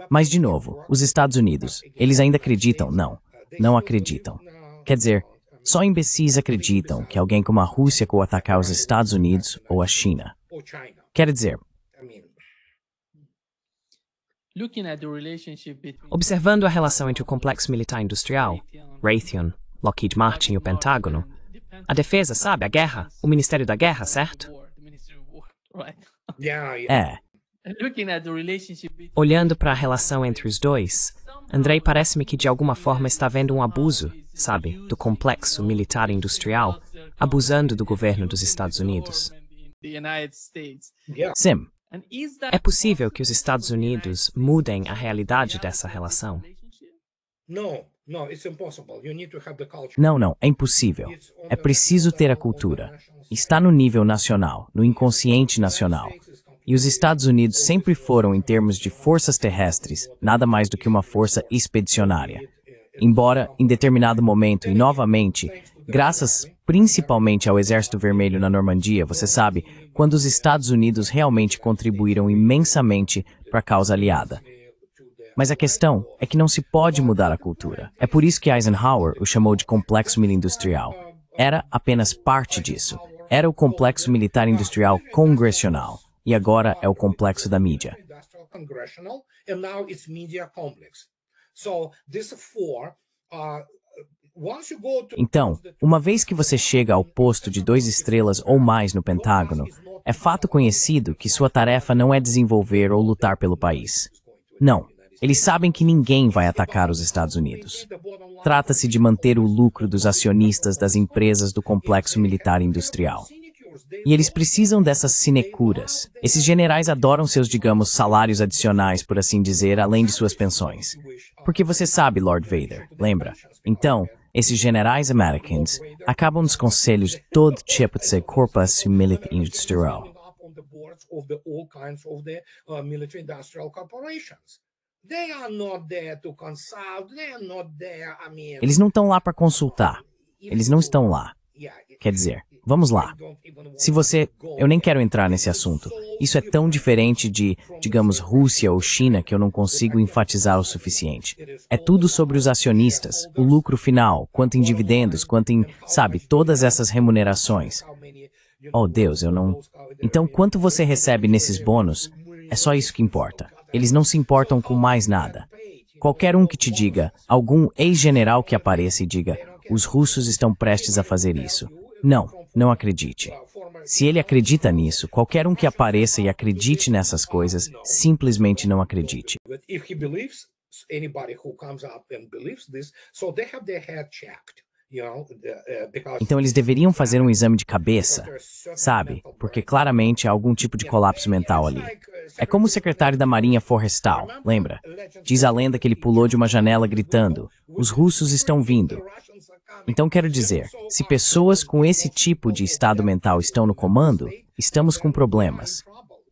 [SPEAKER 2] Mas, de novo, os Estados Unidos, eles ainda acreditam? Não acreditam. Quer dizer, só imbecis acreditam que alguém como a Rússia vai atacar os Estados Unidos ou a China. Quer dizer,
[SPEAKER 1] observando a relação entre o complexo militar industrial, Raytheon, Lockheed Martin e o Pentágono, a defesa, sabe, a guerra, o Ministério da Guerra, certo?
[SPEAKER 3] Yeah, yeah.
[SPEAKER 2] É,
[SPEAKER 1] Olhando para a relação entre os dois, Andrei parece-me que de alguma forma está havendo um abuso, sabe, do complexo militar industrial, abusando do governo dos Estados Unidos.
[SPEAKER 3] Yeah.
[SPEAKER 2] sim.
[SPEAKER 1] É possível que os Estados Unidos mudem a realidade dessa relação?
[SPEAKER 3] No, it's impossible. You need to have the culture.
[SPEAKER 2] Não, é impossível. É preciso ter a cultura. Está no nível nacional, no inconsciente nacional. E os Estados Unidos sempre foram, em termos de forças terrestres, nada mais do que uma força expedicionária. Embora, em determinado momento, e novamente, graças principalmente ao Exército Vermelho na Normandia, você sabe, quando os Estados Unidos realmente contribuíram imensamente para a causa aliada. Mas a questão é que não se pode mudar a cultura. É por isso que Eisenhower o chamou de complexo militar-industrial. Era apenas parte disso. Era o complexo militar-industrial congressional. E agora é o complexo da mídia.
[SPEAKER 3] Congressional, and now it's media complex. So this four, once you go to
[SPEAKER 2] Então, uma vez que você chega ao posto de 2 estrelas ou mais no Pentágono, é fato conhecido que sua tarefa não é desenvolver ou lutar pelo país. Não, eles sabem que ninguém vai atacar os Estados Unidos. Trata-se de manter o lucro dos acionistas das empresas do complexo militar industrial. E eles precisam dessas sinecuras. Esses generais adoram seus, digamos, salários adicionais, por assim dizer, além de suas pensões. Porque você sabe, Lord Vader, lembra? Então, esses generais americanos acabam nos conselhos de todo tipo de complexo militar industrial.
[SPEAKER 3] on the boards of the all kinds of the military industrial corporations. They are not there to consult. They are not there. I mean,
[SPEAKER 2] Eles não estão lá para consultar. Eles não estão lá. Quer dizer, vamos lá. Se você... Eu nem quero entrar nesse assunto. Isso é tão diferente de, digamos, Rússia ou China que eu não consigo enfatizar o suficiente. É tudo sobre os acionistas, o lucro final, quanto em dividendos, quanto em, sabe, todas essas remunerações. Oh, Deus, eu não... Então, quanto você recebe nesses bônus, é só isso que importa. Eles não se importam com mais nada. Qualquer um que te diga, algum ex-general que apareça e diga, os russos estão prestes a fazer isso. Não acredite. Se ele acredita nisso, qualquer um que apareça e acredite nessas coisas, simplesmente não acredite.
[SPEAKER 3] But if he believes, anybody who comes up and believes this, so they have their head checked, you know, because
[SPEAKER 2] Então eles deveriam fazer um exame de cabeça, sabe? Porque claramente há algum tipo de colapso mental ali. É como o secretário da Marinha Forrestal, lembra? Diz a lenda que ele pulou de uma janela gritando, os russos estão vindo. Então quero dizer, se pessoas com esse tipo de estado mental estão no comando, estamos com problemas.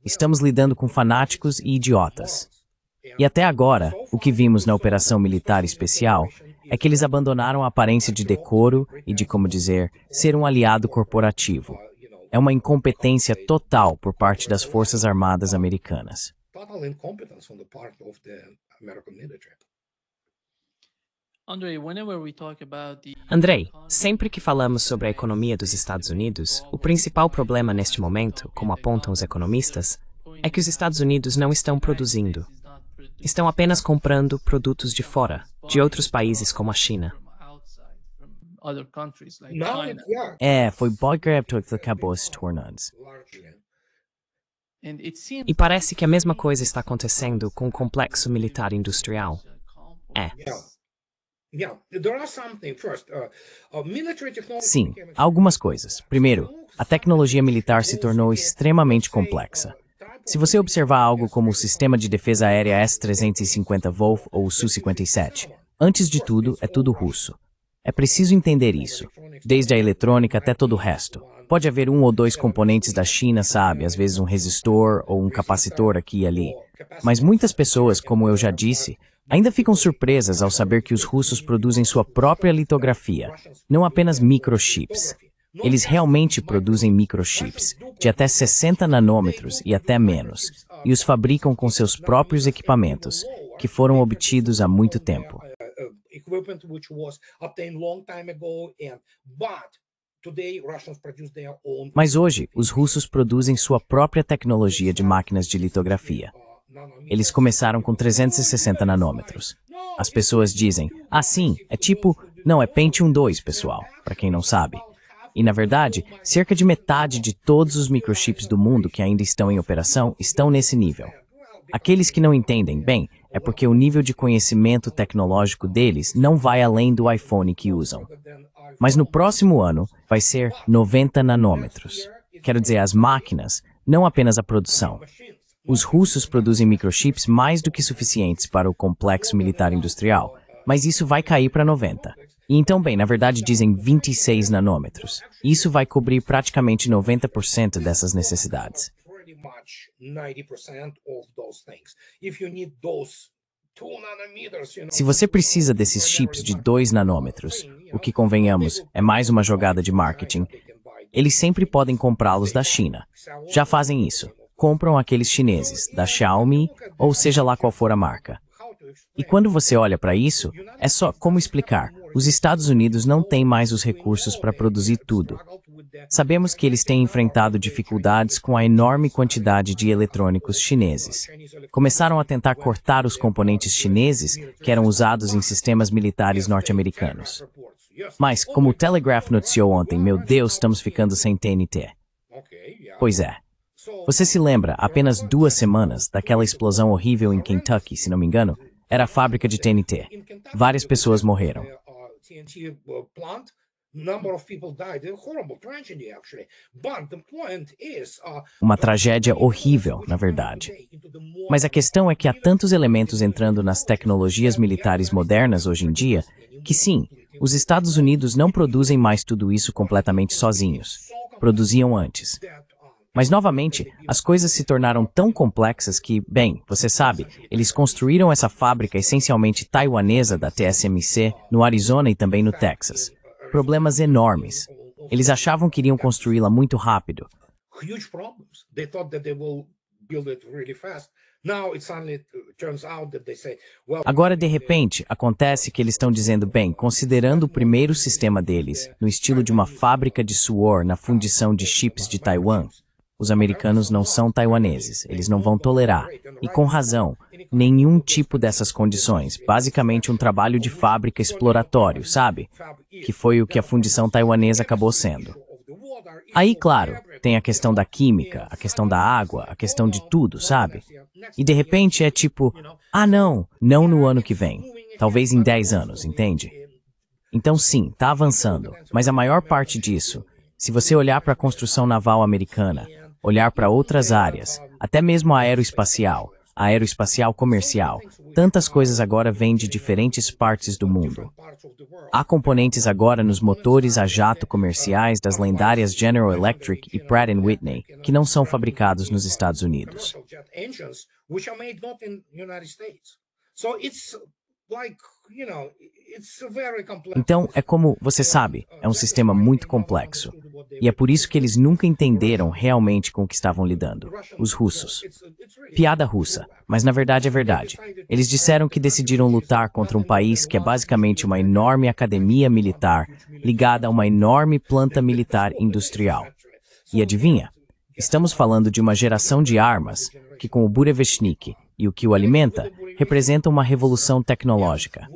[SPEAKER 2] Estamos lidando com fanáticos e idiotas. E até agora, o que vimos na operação militar especial é que eles abandonaram a aparência de decoro e de, como dizer, ser um aliado corporativo. É uma incompetência total por parte das Forças Armadas americanas.
[SPEAKER 3] total incompetence on the part of the American military.
[SPEAKER 1] Andrei, sempre que falamos sobre a economia dos Estados Unidos, o principal problema neste momento, como apontam os economistas, é que os Estados Unidos não estão produzindo. Estão apenas comprando produtos de fora, de outros países como a China.
[SPEAKER 3] Now, yeah,
[SPEAKER 2] Foi Boygrab que acabou se tornando.
[SPEAKER 3] largely.
[SPEAKER 1] E parece que a mesma coisa está acontecendo com o complexo militar industrial.
[SPEAKER 3] Yeah, there are something. First, military technology.
[SPEAKER 2] Sim, há algumas coisas. Primeiro, a tecnologia militar se tornou extremamente complexa. Se você observar algo como o Sistema de Defesa Aérea S-350 Wolf ou o Su-57, antes de tudo, é tudo russo. É preciso entender isso, desde a eletrônica até todo o resto. Pode haver um ou dois componentes da China, sabe, às vezes um resistor ou um capacitor aqui e ali. Mas muitas pessoas, como eu já disse, ainda ficam surpresas ao saber que os russos produzem sua própria litografia, não apenas microchips. Eles realmente produzem microchips, de até 60 nanômetros e até menos, e os fabricam com seus próprios equipamentos, que foram obtidos há muito tempo.
[SPEAKER 3] Equipment which was obtained long time ago, but today Russians produce their own.
[SPEAKER 2] Mas hoje, os russos produzem sua própria tecnologia de máquinas de litografia. Eles começaram com 360 nanômetros. As pessoas dizem, sim, é tipo... Não, é Pentium 2, pessoal, para quem não sabe. E, na verdade, cerca de metade de todos os microchips do mundo que ainda estão em operação estão nesse nível. Aqueles que não entendem, bem, é porque o nível de conhecimento tecnológico deles não vai além do iPhone que usam. Mas no próximo ano vai ser 90 nanômetros. Quero dizer, as máquinas, não apenas a produção. Os russos produzem microchips mais do que suficientes para o complexo militar industrial, mas isso vai cair para 90. E então, bem, na verdade dizem 26 nanômetros. Isso vai cobrir praticamente 90% dessas necessidades. Se você precisa desses chips de 2 nanômetros, o que, convenhamos, é mais uma jogada de marketing, eles sempre podem comprá-los da China. Já fazem isso. Compram aqueles chineses, da Xiaomi, ou seja lá qual for a marca. E quando você olha para isso, é só como explicar. Os Estados Unidos não têm mais os recursos para produzir tudo. Sabemos que eles têm enfrentado dificuldades com a enorme quantidade de eletrônicos chineses. Começaram a tentar cortar os componentes chineses que eram usados em sistemas militares norte-americanos. Mas, como o Telegraph noticiou ontem, meu Deus, estamos ficando sem TNT. Pois é. Você se lembra, apenas 2 semanas, daquela explosão horrível em Kentucky, se não me engano? Era a fábrica de TNT. Várias pessoas morreram. Uma tragédia horrível, na verdade. Mas a questão é que há tantos elementos entrando nas tecnologias militares modernas hoje em dia, que sim, os Estados Unidos não produzem mais tudo isso completamente sozinhos. Produziam antes. Mas, novamente, as coisas se tornaram tão complexas que, bem, você sabe, eles construíram essa fábrica essencialmente taiwanesa da TSMC no Arizona e também no Texas. Problemas enormes. Eles achavam que iriam construí-la muito rápido. Agora, de repente, acontece que eles estão dizendo, bem, considerando o primeiro sistema deles, no estilo de uma fábrica de suor na fundição de chips de Taiwan, os americanos não são taiwaneses, eles não vão tolerar, e com razão, nenhum tipo dessas condições, basicamente um trabalho de fábrica exploratório, sabe? Que foi o que a fundição taiwanesa acabou sendo. Aí, claro, tem a questão da química, a questão da água, a questão de tudo, sabe? E de repente é tipo, não no ano que vem, talvez em 10 anos, entende? Então sim, tá avançando, mas a maior parte disso, se você olhar para a construção naval americana, olhar para outras áreas, até mesmo a aeroespacial comercial, tantas coisas agora vêm de diferentes partes do mundo. Há componentes agora nos motores a jato comerciais das lendárias General Electric e Pratt & Whitney, que não são fabricados nos Estados Unidos. Então, é como, você sabe, é um sistema muito complexo. E é por isso que eles nunca entenderam realmente com o que estavam lidando, os russos. Piada russa, mas na verdade é verdade. Eles disseram que decidiram lutar contra um país que é basicamente uma enorme academia militar ligada a uma enorme planta militar industrial. E adivinha? Estamos falando de uma geração de armas que, com o Burevestnik e o que o alimenta, representa uma revolução tecnológica.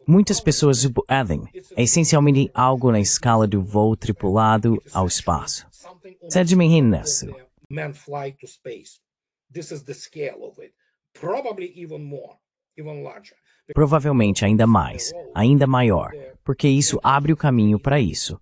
[SPEAKER 2] Muitas pessoas subadem, é essencialmente algo na escala do voo tripulado ao espaço. Você imagina isso? Provavelmente ainda mais, ainda maior, porque isso abre o caminho para isso.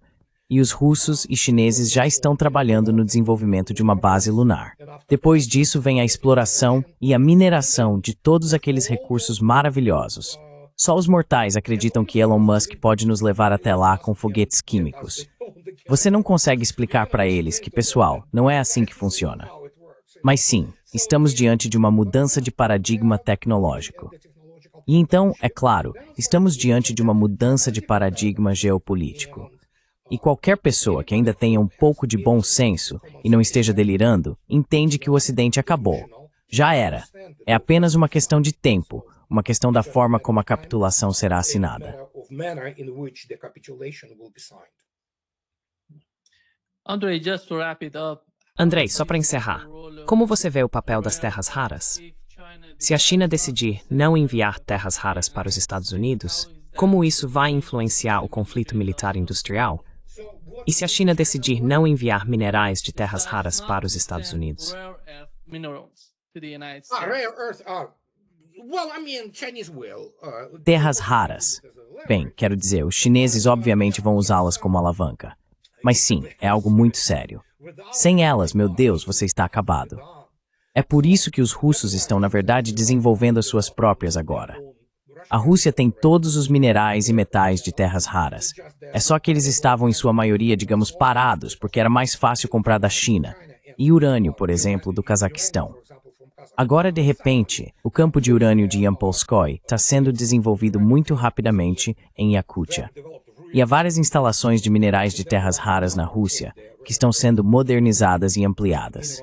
[SPEAKER 2] E os russos e chineses já estão trabalhando no desenvolvimento de uma base lunar. Depois disso vem a exploração e a mineração de todos aqueles recursos maravilhosos. Só os mortais acreditam que Elon Musk pode nos levar até lá com foguetes químicos. Você não consegue explicar para eles que, pessoal, não é assim que funciona. Mas sim, estamos diante de uma mudança de paradigma tecnológico. E então, é claro, estamos diante de uma mudança de paradigma geopolítico. E qualquer pessoa que ainda tenha um pouco de bom senso e não esteja delirando, entende que o Ocidente acabou. Já era. É apenas uma questão de tempo, uma questão da forma como a capitulação será assinada.
[SPEAKER 1] Andrei, só para encerrar, como você vê o papel das terras raras? Se a China decidir não enviar terras raras para os Estados Unidos, como isso vai influenciar o conflito militar industrial? E se a China decidir não enviar minerais de terras raras para os Estados Unidos?
[SPEAKER 3] Rare earth, well, I mean, Chinese will.
[SPEAKER 2] Terras raras. Bem, quero dizer, os chineses obviamente vão usá-las como alavanca. Mas sim, é algo muito sério. Sem elas, meu Deus, você está acabado. É por isso que os russos estão, na verdade, desenvolvendo as suas próprias agora. A Rússia tem todos os minerais e metais de terras raras. É só que eles estavam, em sua maioria, digamos, parados, porque era mais fácil comprar da China. E urânio, por exemplo, do Cazaquistão. Agora, de repente, o campo de urânio de Yampolskoy está sendo desenvolvido muito rapidamente em Yakutia. E há várias instalações de minerais de terras raras na Rússia que estão sendo modernizadas e ampliadas.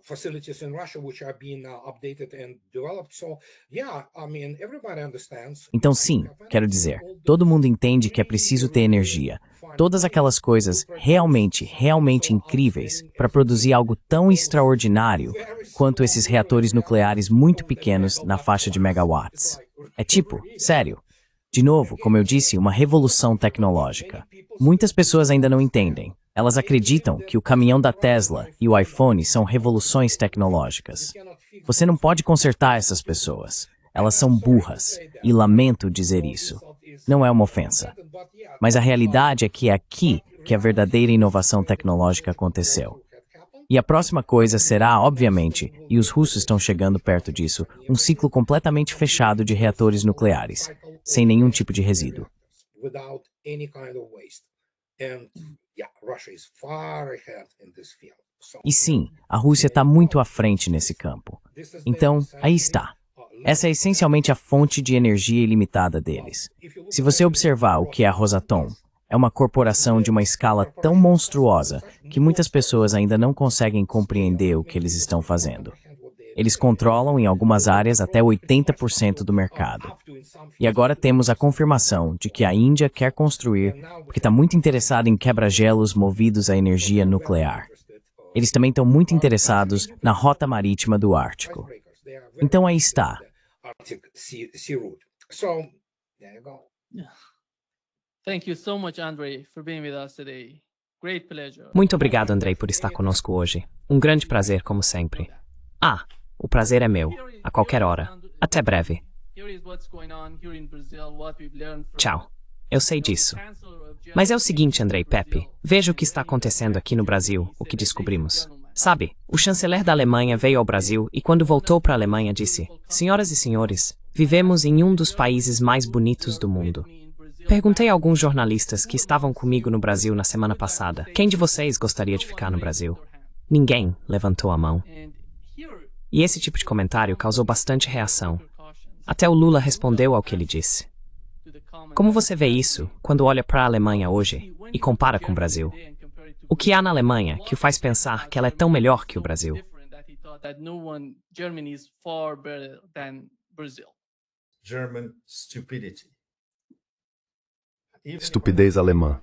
[SPEAKER 3] Facilities in Russia which are being updated and developed. So, yeah, I mean, everybody understands.
[SPEAKER 2] Então sim, quero dizer, todo mundo entende que é preciso ter energia. Todas aquelas coisas realmente incríveis para produzir algo tão extraordinário quanto esses reatores nucleares muito pequenos na faixa de megawatts. É tipo, sério. De novo, como eu disse, uma revolução tecnológica. Muitas pessoas ainda não entendem. Elas acreditam que o caminhão da Tesla e o iPhone são revoluções tecnológicas. Você não pode consertar essas pessoas. Elas são burras, e lamento dizer isso. Não é uma ofensa. Mas a realidade é que é aqui que a verdadeira inovação tecnológica aconteceu. E a próxima coisa será, obviamente, e os russos estão chegando perto disso, um ciclo completamente fechado de reatores nucleares, sem nenhum tipo de resíduo. E sim, a Rússia está muito à frente nesse campo. Então, aí está. Essa é essencialmente a fonte de energia ilimitada deles. Se você observar o que é a Rosatom, é uma corporação de uma escala tão monstruosa que muitas pessoas ainda não conseguem compreender o que eles estão fazendo. Eles controlam em algumas áreas até 80% do mercado. E agora temos a confirmação de que a Índia quer construir porque está muito interessada em quebra-gelos movidos à energia nuclear. Eles também estão muito interessados na rota marítima do Ártico. Então aí está.
[SPEAKER 1] Muito obrigado, Andrei, por estar conosco hoje. Um grande prazer, como sempre. O prazer é meu, a qualquer hora. Até breve. Tchau. Eu sei disso. Mas é o seguinte, Andrei, Pepe. Veja o que está acontecendo aqui no Brasil, o que descobrimos. Sabe, o chanceler da Alemanha veio ao Brasil e quando voltou para a Alemanha disse: Senhoras e senhores, vivemos em um dos países mais bonitos do mundo. Perguntei a alguns jornalistas que estavam comigo no Brasil na semana passada: quem de vocês gostaria de ficar no Brasil? Ninguém levantou a mão. E esse tipo de comentário causou bastante reação. Até o Lula respondeu ao que ele disse. Como você vê isso quando olha para a Alemanha hoje e compara com o Brasil? O que há na Alemanha que o faz pensar que ela é tão melhor que o Brasil?
[SPEAKER 4] Estupidez alemã.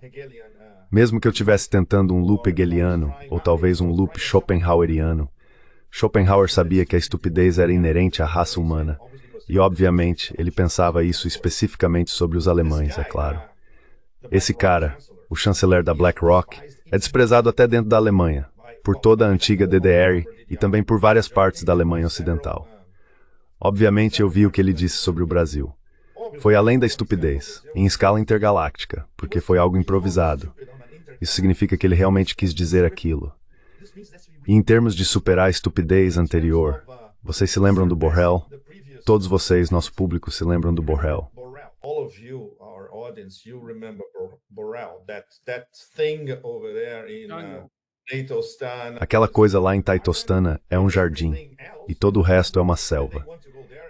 [SPEAKER 4] Mesmo que eu estivesse tentando um loop hegeliano, ou talvez um loop schopenhaueriano, Schopenhauer sabia que a estupidez era inerente à raça humana, e obviamente ele pensava isso especificamente sobre os alemães, é claro. Esse cara, o chanceler da BlackRock, é desprezado até dentro da Alemanha, por toda a antiga DDR e também por várias partes da Alemanha Ocidental. Obviamente eu vi o que ele disse sobre o Brasil. Foi além da estupidez, em escala intergaláctica, porque foi algo improvisado. Isso significa que ele realmente quis dizer aquilo. E em termos de superar a estupidez anterior, vocês se lembram do Borrell? Todos vocês, nosso público, se lembram do Borrell. Aquela coisa lá em Taitostana é um jardim, e todo o resto é uma selva.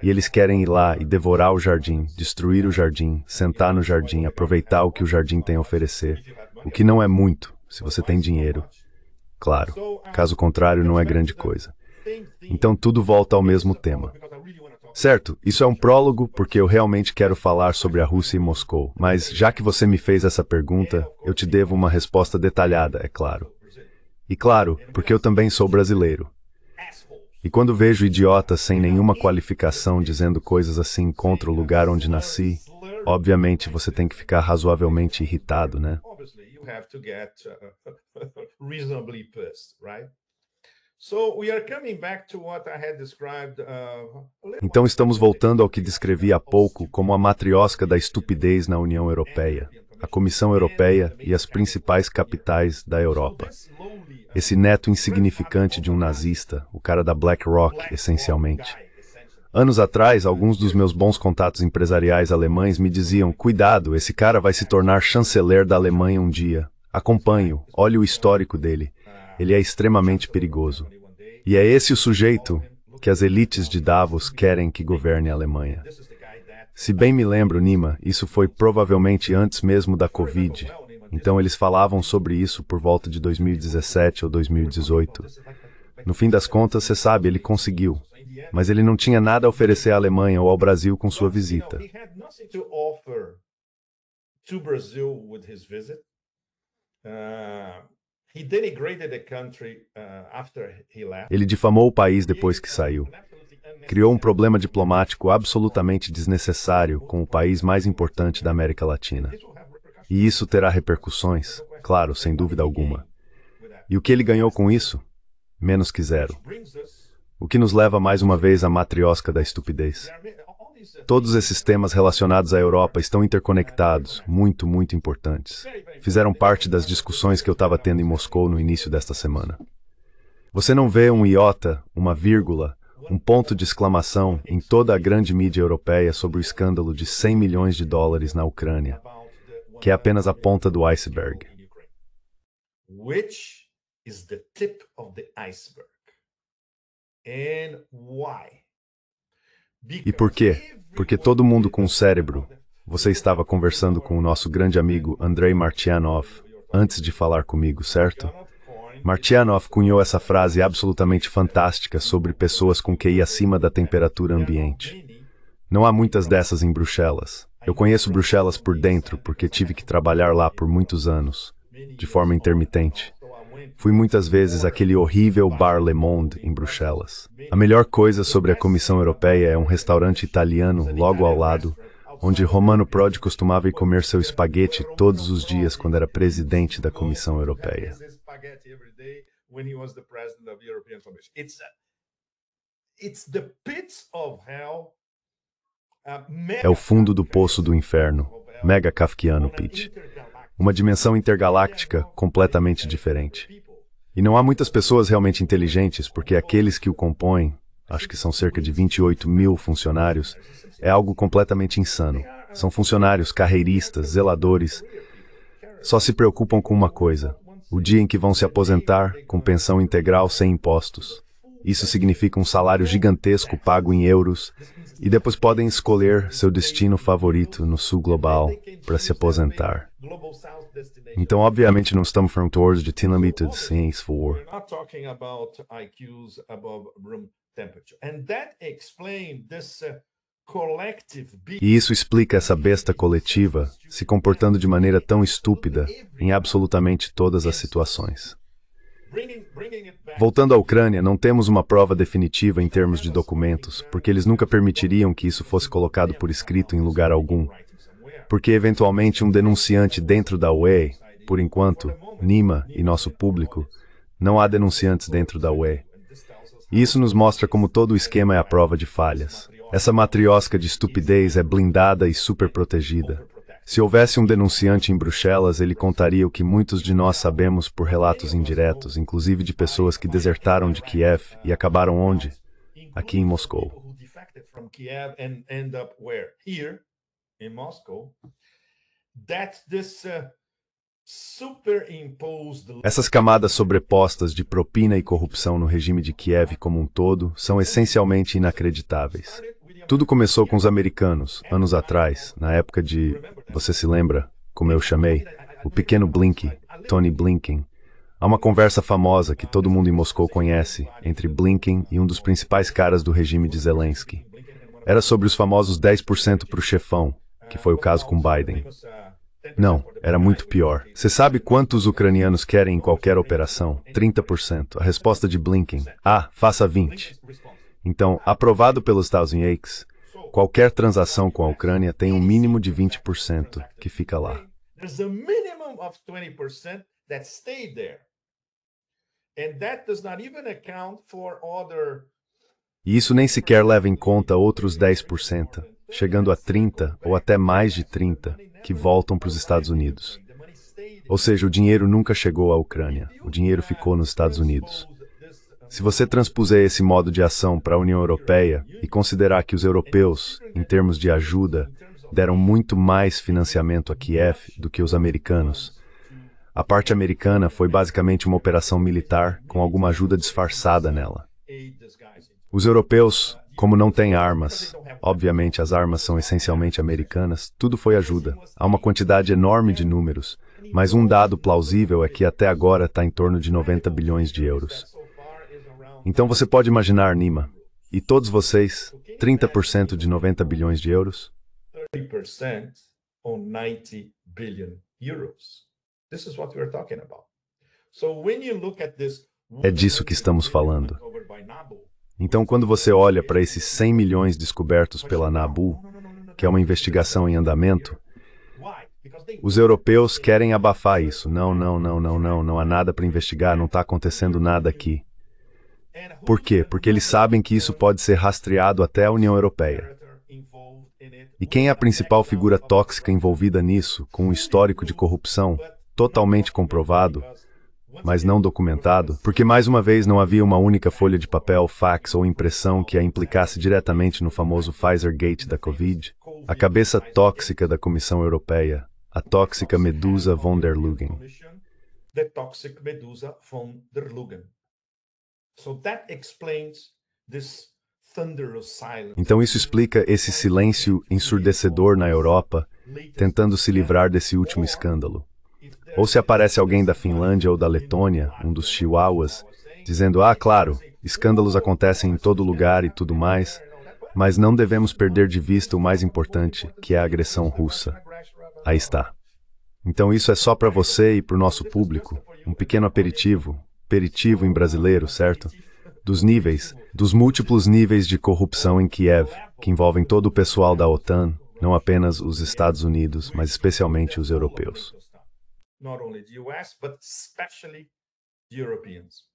[SPEAKER 4] E eles querem ir lá e devorar o jardim, destruir o jardim, sentar no jardim, aproveitar o que o jardim tem a oferecer, o que não é muito, se você tem dinheiro. Claro, caso contrário não é grande coisa. Então tudo volta ao mesmo tema. Certo, isso é um prólogo porque eu realmente quero falar sobre a Rússia e Moscou, mas já que você me fez essa pergunta, eu te devo uma resposta detalhada, é claro. E claro, porque eu também sou brasileiro. E quando vejo idiotas sem nenhuma qualificação dizendo coisas assim contra o lugar onde nasci, obviamente você tem que ficar razoavelmente irritado, né?
[SPEAKER 5] have to get reasonably pissed, right? So we are coming back to what I had described.
[SPEAKER 4] Então estamos voltando ao que descrevi há pouco como a matriosca da estupidez na União Europeia, a Comissão Europeia e as principais capitais da Europa. Esse neto insignificante de um nazista, o cara da BlackRock, essencialmente. Anos atrás, alguns dos meus bons contatos empresariais alemães me diziam: cuidado, esse cara vai se tornar chanceler da Alemanha um dia. Acompanhe-o, olhe o histórico dele. Ele é extremamente perigoso. E é esse o sujeito que as elites de Davos querem que governe a Alemanha. Se bem me lembro, Nima, isso foi provavelmente antes mesmo da Covid. Então eles falavam sobre isso por volta de 2017 ou 2018. No fim das contas, você sabe, ele conseguiu. Mas ele não tinha nada a oferecer à Alemanha ou ao Brasil com sua visita. Ele difamou o país depois que saiu. Criou um problema diplomático absolutamente desnecessário com o país mais importante da América Latina. E isso terá repercussões, claro, sem dúvida alguma. E o que ele ganhou com isso? Menos que zero. O que nos leva mais uma vez à matriosca da estupidez. Todos esses temas relacionados à Europa estão interconectados, muito, muito importantes. Fizeram parte das discussões que eu estava tendo em Moscou no início desta semana. Você não vê um iota, uma vírgula, um ponto de exclamação em toda a grande mídia europeia sobre o escândalo de 100 milhões de dólares na Ucrânia, que é apenas a ponta do iceberg.
[SPEAKER 5] Which is the tip of the iceberg? And why?
[SPEAKER 4] E por quê? Porque todo mundo com cérebro. Você estava conversando com o nosso grande amigo Andrei Martyanov antes de falar comigo, certo? Martyanov cunhou essa frase absolutamente fantástica sobre pessoas com QI acima da temperatura ambiente. Não há muitas dessas em Bruxelas. Eu conheço Bruxelas por dentro porque tive que trabalhar lá por muitos anos, de forma intermitente. Fui muitas vezes àquele horrível Bar Le Monde em Bruxelas. A melhor coisa sobre a Comissão Europeia é um restaurante italiano logo ao lado, onde Romano Prodi costumava ir comer seu espaguete todos os dias quando era presidente da Comissão Europeia. É o fundo do poço do inferno, mega kafkiano, Pete. Uma dimensão intergaláctica completamente diferente. E não há muitas pessoas realmente inteligentes, porque aqueles que o compõem, acho que são cerca de 28 mil funcionários, é algo completamente insano. São funcionários, carreiristas, zeladores. Só se preocupam com uma coisa: o dia em que vão se aposentar com pensão integral sem impostos. Isso significa um salário gigantesco pago em euros, e depois podem escolher seu destino favorito no sul global para se aposentar. Então, obviamente, não estamos falando towards de Unlimited Science for. E isso explica essa besta coletiva se comportando de maneira tão estúpida em absolutamente todas as situações. Voltando à Ucrânia, não temos uma prova definitiva em termos de documentos, porque eles nunca permitiriam que isso fosse colocado por escrito em lugar algum. Porque, eventualmente, um denunciante dentro da UE, por enquanto, Nima e nosso público, não há denunciantes dentro da UE. E isso nos mostra como todo o esquema é a prova de falhas. Essa matriosca de estupidez é blindada e super protegida. Se houvesse um denunciante em Bruxelas, ele contaria o que muitos de nós sabemos por relatos indiretos, inclusive de pessoas que desertaram de Kiev e acabaram onde? Aqui em Moscou. Essas camadas sobrepostas de propina e corrupção no regime de Kiev como um todo são essencialmente inacreditáveis. Tudo começou com os americanos, anos atrás, na época de, você se lembra, como eu chamei, o pequeno Blinky, Tony Blinken. Há uma conversa famosa que todo mundo em Moscou conhece, entre Blinken e um dos principais caras do regime de Zelensky. Era sobre os famosos 10% para o chefão, que foi o caso com Biden. Não, era muito pior. Você sabe quantos ucranianos querem em qualquer operação? 30%. A resposta de Blinken: faça 20%. Então, aprovado pelos Estados Unidos, qualquer transação com a Ucrânia tem um mínimo de 20% que fica lá.
[SPEAKER 5] There's a minimum of 20% that stayed there. And that does not even account for other.
[SPEAKER 4] E isso nem sequer leva em conta outros 10%, chegando a 30% ou até mais de 30%, que voltam para os Estados Unidos. Ou seja, o dinheiro nunca chegou à Ucrânia, o dinheiro ficou nos Estados Unidos. Se você transpuser esse modo de ação para a União Europeia e considerar que os europeus, em termos de ajuda, deram muito mais financiamento a Kiev do que os americanos, a parte americana foi basicamente uma operação militar com alguma ajuda disfarçada nela. Os europeus, como não têm armas, obviamente as armas são essencialmente americanas, tudo foi ajuda. Há uma quantidade enorme de números, mas um dado plausível é que até agora está em torno de 90 bilhões de euros. Então você pode imaginar, Nima, e todos vocês, 30% de 90 bilhões de euros?
[SPEAKER 5] 30% on 90 billion euros. This is what we're talking about. So when you look at this,
[SPEAKER 4] é disso que estamos falando. Então, quando você olha para esses 100 milhões descobertos pela NABU, que é uma investigação em andamento, os europeus querem abafar isso. Não há nada para investigar, não está acontecendo nada aqui. Por quê? Porque eles sabem que isso pode ser rastreado até a União Europeia. E quem é a principal figura tóxica envolvida nisso, com um histórico de corrupção totalmente comprovado, mas não documentado, porque mais uma vez não havia uma única folha de papel, fax ou impressão que a implicasse diretamente no famoso Pfizer Gate da Covid, a cabeça tóxica da Comissão Europeia, a tóxica Medusa von der Leyen.
[SPEAKER 5] The toxic Medusa von der Leyen. So that explains this thunder of silence.
[SPEAKER 4] Então isso explica esse silêncio ensurdecedor na Europa, tentando se livrar desse último escândalo. Ou se aparece alguém da Finlândia ou da Letônia, um dos chihuahuas, dizendo, claro, escândalos acontecem em todo lugar e tudo mais, mas não devemos perder de vista o mais importante, que é a agressão russa. Aí está. Então isso é só para você e para o nosso público, um pequeno aperitivo em brasileiro, certo? Dos múltiplos níveis de corrupção em Kiev, que envolvem todo o pessoal da OTAN, não apenas os Estados Unidos, mas especialmente os europeus.
[SPEAKER 5] Not only the US, but especially the Europeans.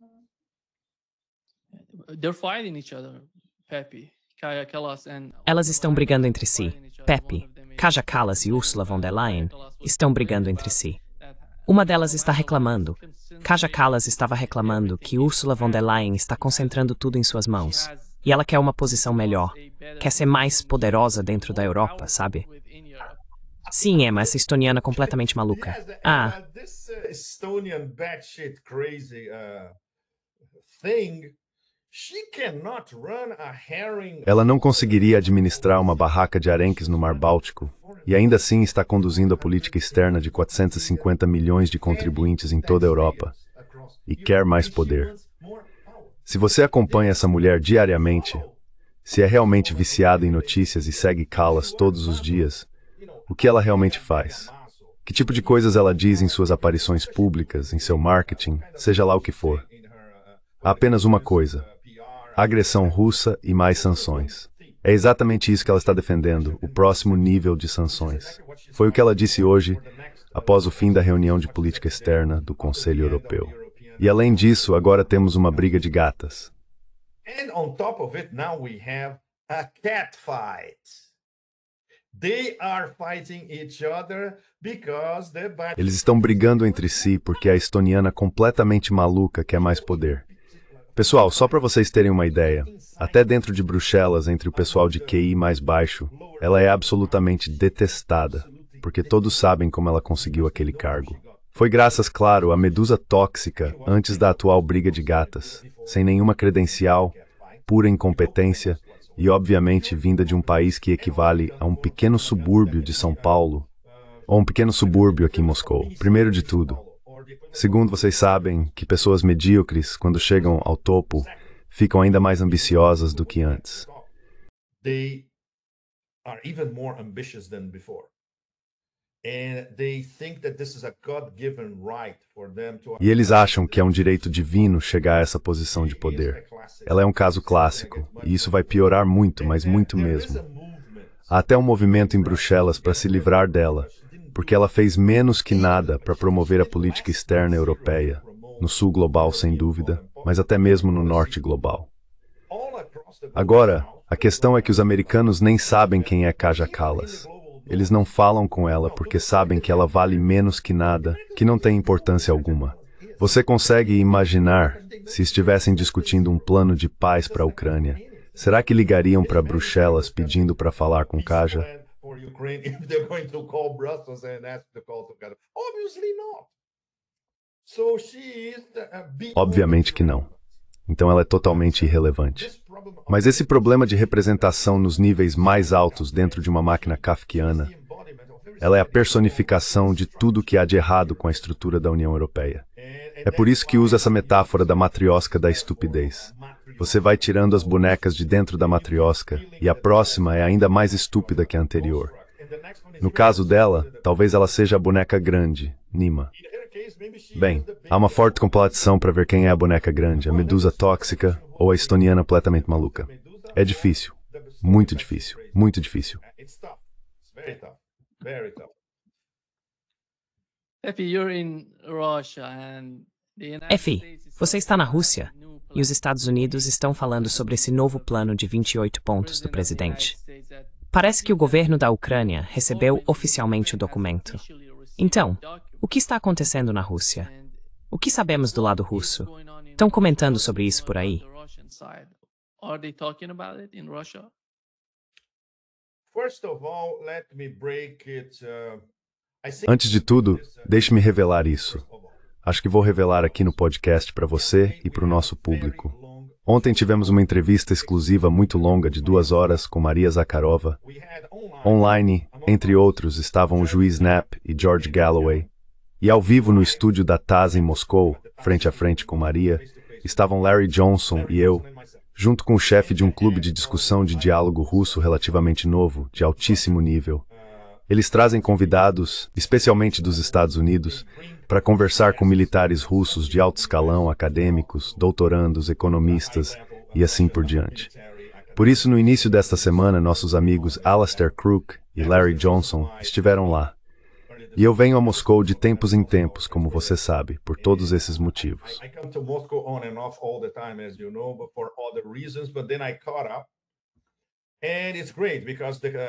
[SPEAKER 6] They're fighting each other, Pepe, Kaja Kallas and...
[SPEAKER 1] Elas estão brigando entre si. Pepe, Kaja Kallas e Ursula von der Leyen estão brigando entre si. Uma delas está reclamando. Kaja Kallas estava reclamando que Ursula von der Leyen está concentrando tudo em suas mãos. E ela quer uma posição melhor. Quer ser mais poderosa dentro da Europa, sabe? Sim, Emma, essa estoniana completamente maluca.
[SPEAKER 5] This Estonian batshit crazy thing, she cannot run a herring.
[SPEAKER 4] Ela não conseguiria administrar uma barraca de arenques no Mar Báltico, e ainda assim está conduzindo a política externa de 450 milhões de contribuintes em toda a Europa, e quer mais poder. Se você acompanha essa mulher diariamente, se é realmente viciada em notícias e segue Kallas todos os dias, o que ela realmente faz? Que tipo de coisas ela diz em suas aparições públicas, em seu marketing, seja lá o que for? Há apenas uma coisa: agressão russa e mais sanções. É exatamente isso que ela está defendendo, o próximo nível de sanções. Foi o que ela disse hoje, após o fim da reunião de política externa do Conselho Europeu. E além disso, agora temos uma briga de gatas.
[SPEAKER 5] And on top of it, now we have a cat fight. They are fighting each other because
[SPEAKER 4] eles estão brigando entre si porque a estoniana completamente maluca quer mais poder. Pessoal, só para vocês terem uma ideia, até dentro de Bruxelas, entre o pessoal de QI mais baixo, ela é absolutamente detestada, porque todos sabem como ela conseguiu aquele cargo. Foi graças, claro, à medusa tóxica antes da atual briga de gatas, sem nenhuma credencial, pura incompetência, e obviamente vinda de um país que equivale a um pequeno subúrbio de São Paulo, ou um pequeno subúrbio aqui em Moscou. Primeiro de tudo. Segundo, vocês sabem que pessoas medíocres, quando chegam ao topo, ficam ainda mais ambiciosas do que antes.
[SPEAKER 5] They are even more ambitious than before. And they think that this is a God-given right for them to...
[SPEAKER 4] E eles acham que é um direito divino chegar a essa posição de poder. Ela é um caso clássico, e isso vai piorar muito, mas muito mesmo. Há até um movimento em Bruxelas para se livrar dela, porque ela fez menos que nada para promover a política externa europeia, no sul global sem dúvida, mas até mesmo no norte global. Agora, a questão é que os americanos nem sabem quem é Kaja Kallas. Eles não falam com ela porque sabem que ela vale menos que nada, que não tem importância alguma. Você consegue imaginar se estivessem discutindo um plano de paz para a Ucrânia? Será que ligariam para Bruxelas pedindo para falar com Kaja? Obviamente que não. Então ela é totalmente irrelevante. Mas esse problema de representação nos níveis mais altos dentro de uma máquina kafkiana, ela é a personificação de tudo que há de errado com a estrutura da União Europeia. É por isso que uso essa metáfora da matriosca da estupidez. Você vai tirando as bonecas de dentro da matriosca e a próxima é ainda mais estúpida que a anterior. No caso dela, talvez ela seja a boneca grande, Nima. Bem, há uma forte competição para ver quem é a boneca grande, a medusa tóxica ou a estoniana completamente maluca. É difícil. Muito difícil. Muito difícil.
[SPEAKER 1] Effie, você está na Rússia e os Estados Unidos estão falando sobre esse novo plano de 28 pontos do presidente. Parece que o governo da Ucrânia recebeu oficialmente o documento. Então, o que está acontecendo na Rússia? O que sabemos do lado russo? Estão comentando sobre isso por aí?
[SPEAKER 4] Antes de tudo, deixe-me revelar isso. Acho que vou revelar aqui no podcast para você e para o nosso público. Ontem tivemos uma entrevista exclusiva muito longa de 2 horas com Maria Zakharova. Online, entre outros, estavam o juiz Knapp e George Galloway. E ao vivo no estúdio da TASS em Moscou, frente a frente com Maria, estavam Larry Johnson e eu, junto com o chefe de um clube de discussão de diálogo russo relativamente novo, de altíssimo nível. Eles trazem convidados, especialmente dos Estados Unidos, para conversar com militares russos de alto escalão, acadêmicos, doutorandos, economistas e assim por diante. Por isso, no início desta semana, nossos amigos Alastair Crook e Larry Johnson estiveram lá. E eu venho a Moscou de tempos em tempos, como você sabe, por todos esses motivos.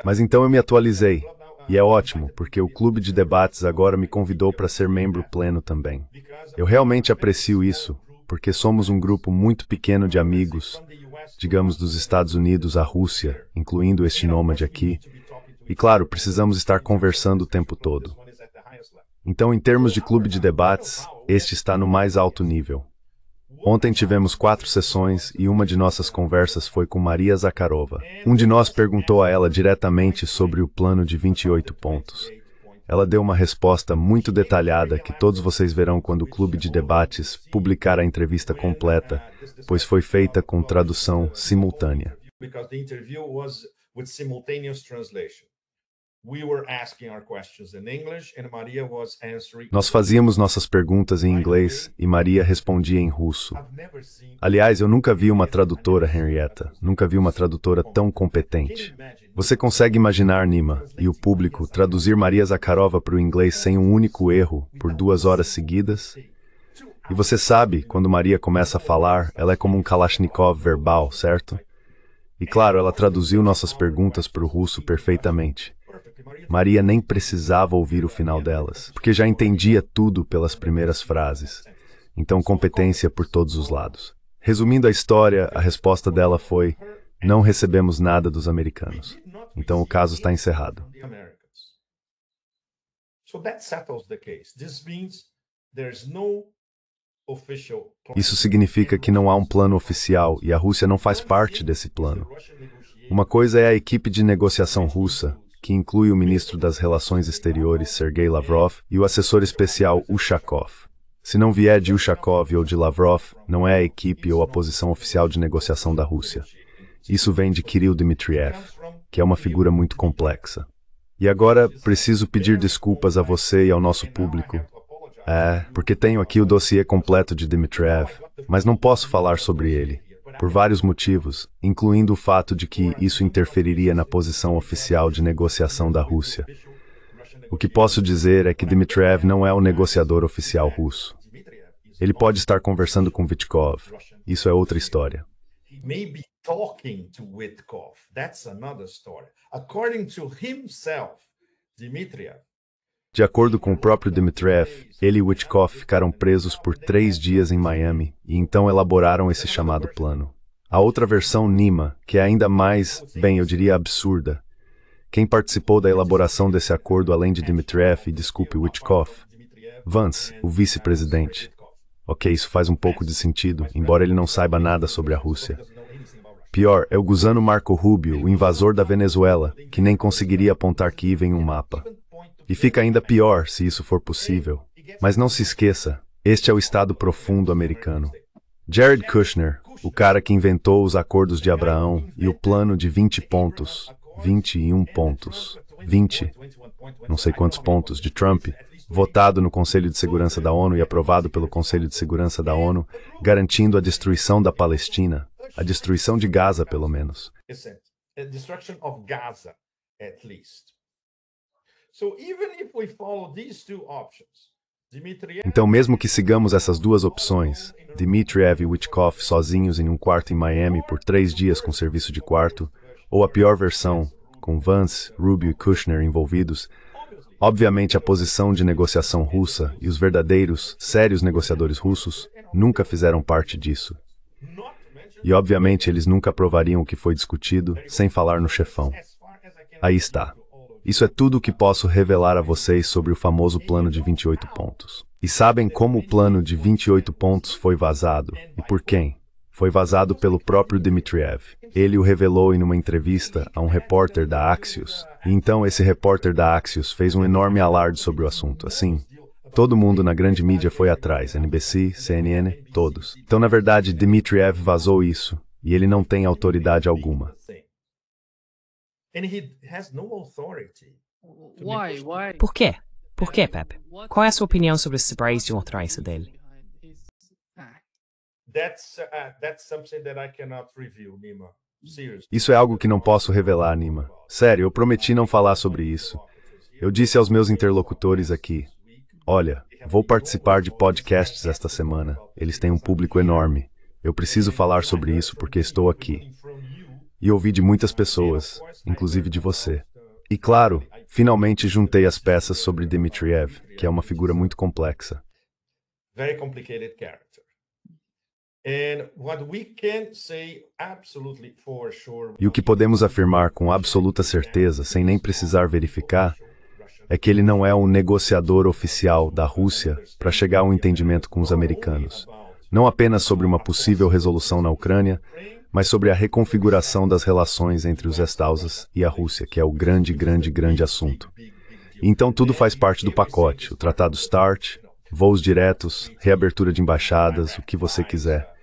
[SPEAKER 4] Mas então eu me atualizei. E é ótimo, porque o Clube de Debates agora me convidou para ser membro pleno também. Eu realmente aprecio isso, porque somos um grupo muito pequeno de amigos, digamos dos Estados Unidos à Rússia, incluindo este nômade aqui. E claro, precisamos estar conversando o tempo todo. Então, em termos de Clube de Debates, este está no mais alto nível. Ontem tivemos 4 sessões e uma de nossas conversas foi com Maria Zakharova. Um de nós perguntou a ela diretamente sobre o plano de 28 pontos. Ela deu uma resposta muito detalhada que todos vocês verão quando o Clube de Debates publicar a entrevista completa, pois foi feita com tradução simultânea. Nós fazíamos nossas perguntas em inglês e Maria respondia em russo. Aliás, eu nunca vi uma tradutora, Henrietta. Nunca vi uma tradutora tão competente. Você consegue imaginar, Nima, e o público, traduzir Maria Zakharova para o inglês sem um único erro, por 2 horas seguidas? E você sabe, quando Maria começa a falar, ela é como um Kalashnikov verbal, certo? E claro, ela traduziu nossas perguntas para o russo perfeitamente. Maria nem precisava ouvir o final delas, porque já entendia tudo pelas primeiras frases. Então, competência por todos os lados. Resumindo a história, a resposta dela foi: não recebemos nada dos americanos. Então, o caso está encerrado. Isso significa que não há um plano oficial e a Rússia não faz parte desse plano. Uma coisa é a equipe de negociação russa, que inclui o ministro das Relações Exteriores, Sergei Lavrov, e o assessor especial Ushakov. Se não vier de Ushakov ou de Lavrov, não é a equipe ou a posição oficial de negociação da Rússia. Isso vem de Kirill Dmitriev, que é uma figura muito complexa. E agora, preciso pedir desculpas a você e ao nosso público. Porque tenho aqui o dossiê completo de Dmitriev, mas não posso falar sobre ele. Por vários motivos, incluindo o fato de que isso interferiria na posição oficial de negociação da Rússia. O que posso dizer é que Dmitriev não é o negociador oficial russo. Ele pode estar conversando com Vitkov. Isso é outra história.
[SPEAKER 5] He may be talking to Witkov. That's another story. According to himself, Dmitriev.
[SPEAKER 4] De acordo com o próprio Dmitriev, ele e Witkov ficaram presos por 3 dias em Miami e então elaboraram esse chamado plano. A outra versão, Nima, que é ainda mais, bem, eu diria absurda. Quem participou da elaboração desse acordo além de Dmitriev e, desculpe, Witkov? Vance, o vice-presidente. Ok, isso faz um pouco de sentido, embora ele não saiba nada sobre a Rússia. Pior, é o gusano Marco Rubio, o invasor da Venezuela, que nem conseguiria apontar Kiev em um mapa. E fica ainda pior, se isso for possível. Mas não se esqueça, este é o Estado profundo americano. Jared Kushner, o cara que inventou os acordos de Abraão e o plano de 20 pontos, 21 pontos, 20, não sei quantos pontos, de Trump, votado no Conselho de Segurança da ONU e aprovado pelo Conselho de Segurança da ONU, garantindo a destruição da Palestina, a destruição de Gaza, pelo menos.
[SPEAKER 5] A destruction of Gaza, at least. So even if we follow these two options, Dmitriev...
[SPEAKER 4] Então, mesmo que sigamos essas duas opções, Dmitriev e Witkov sozinhos em um quarto em Miami por 3 dias com serviço de quarto, ou a pior versão, com Vance, Rubio e Kushner envolvidos, obviamente a posição de negociação russa e os verdadeiros, sérios negociadores russos nunca fizeram parte disso. E obviamente eles nunca aprovariam o que foi discutido sem falar no chefão. Aí está. Isso é tudo o que posso revelar a vocês sobre o famoso plano de 28 pontos. E sabem como o plano de 28 pontos foi vazado? E por quem? Foi vazado pelo próprio Dmitriev. Ele o revelou em uma entrevista a um repórter da Axios. E então esse repórter da Axios fez um enorme alarde sobre o assunto. Assim, todo mundo na grande mídia foi atrás. NBC, CNN, todos. Então, na verdade, Dmitriev vazou isso. E ele não tem autoridade alguma.
[SPEAKER 5] And he has no authority.
[SPEAKER 6] Why?
[SPEAKER 1] Por quê? Por quê, Pepe? Qual é a sua opinião sobre os sprays de ultraiça dele?
[SPEAKER 5] That's something that I cannot reveal, Nima. Seriously.
[SPEAKER 4] Isso é algo que não posso revelar, Nima. Sério, eu prometi não falar sobre isso. Eu disse aos meus interlocutores aqui, olha, vou participar de podcasts esta semana. Eles têm um público enorme. Eu preciso falar sobre isso porque estou aqui. E ouvi de muitas pessoas, inclusive de você. E claro, finalmente juntei as peças sobre Dmitriev, que é uma figura muito complexa.
[SPEAKER 5] Very complicated character. And what we can say absolutely for sure.
[SPEAKER 4] E o que podemos afirmar com absoluta certeza, sem nem precisar verificar, é que ele não é um negociador oficial da Rússia para chegar a um entendimento com os americanos. Não apenas sobre uma possível resolução na Ucrânia, mas sobre a reconfiguração das relações entre os Estados e a Rússia, que é o grande assunto. Então tudo faz parte do pacote, o Tratado START, voos diretos, reabertura de embaixadas, o que você quiser.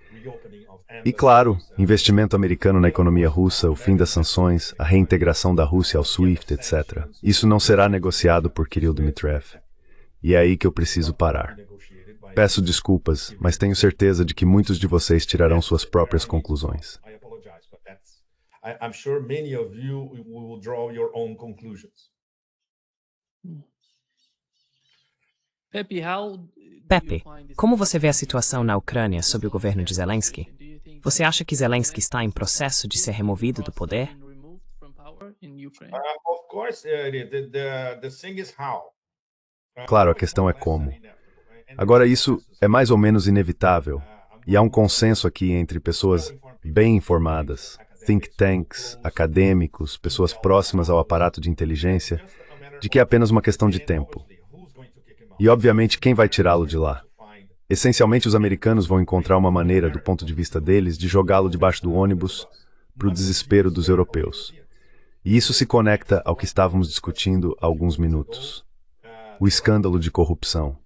[SPEAKER 4] E claro, investimento americano na economia russa, o fim das sanções, a reintegração da Rússia ao SWIFT, etc. Isso não será negociado por Kirill Dmitriev. E é aí que eu preciso parar. Peço desculpas, mas tenho certeza de que muitos de vocês tirarão suas próprias conclusões.
[SPEAKER 5] I'm sure many of you will draw your own conclusions.
[SPEAKER 1] Pepe, como você vê a situação na Ucrânia sob o governo de Zelensky? Você acha que Zelensky está em processo de ser removido do poder?
[SPEAKER 5] Of course, the thing is how.
[SPEAKER 4] Claro, a questão é como. Agora, isso é mais ou menos inevitável, e há um consenso aqui entre pessoas bem informadas, think tanks, acadêmicos, pessoas próximas ao aparato de inteligência, de que é apenas uma questão de tempo. E, obviamente, quem vai tirá-lo de lá? Essencialmente, os americanos vão encontrar uma maneira, do ponto de vista deles, de jogá-lo debaixo do ônibus para o desespero dos europeus. E isso se conecta ao que estávamos discutindo há alguns minutos. O escândalo de corrupção.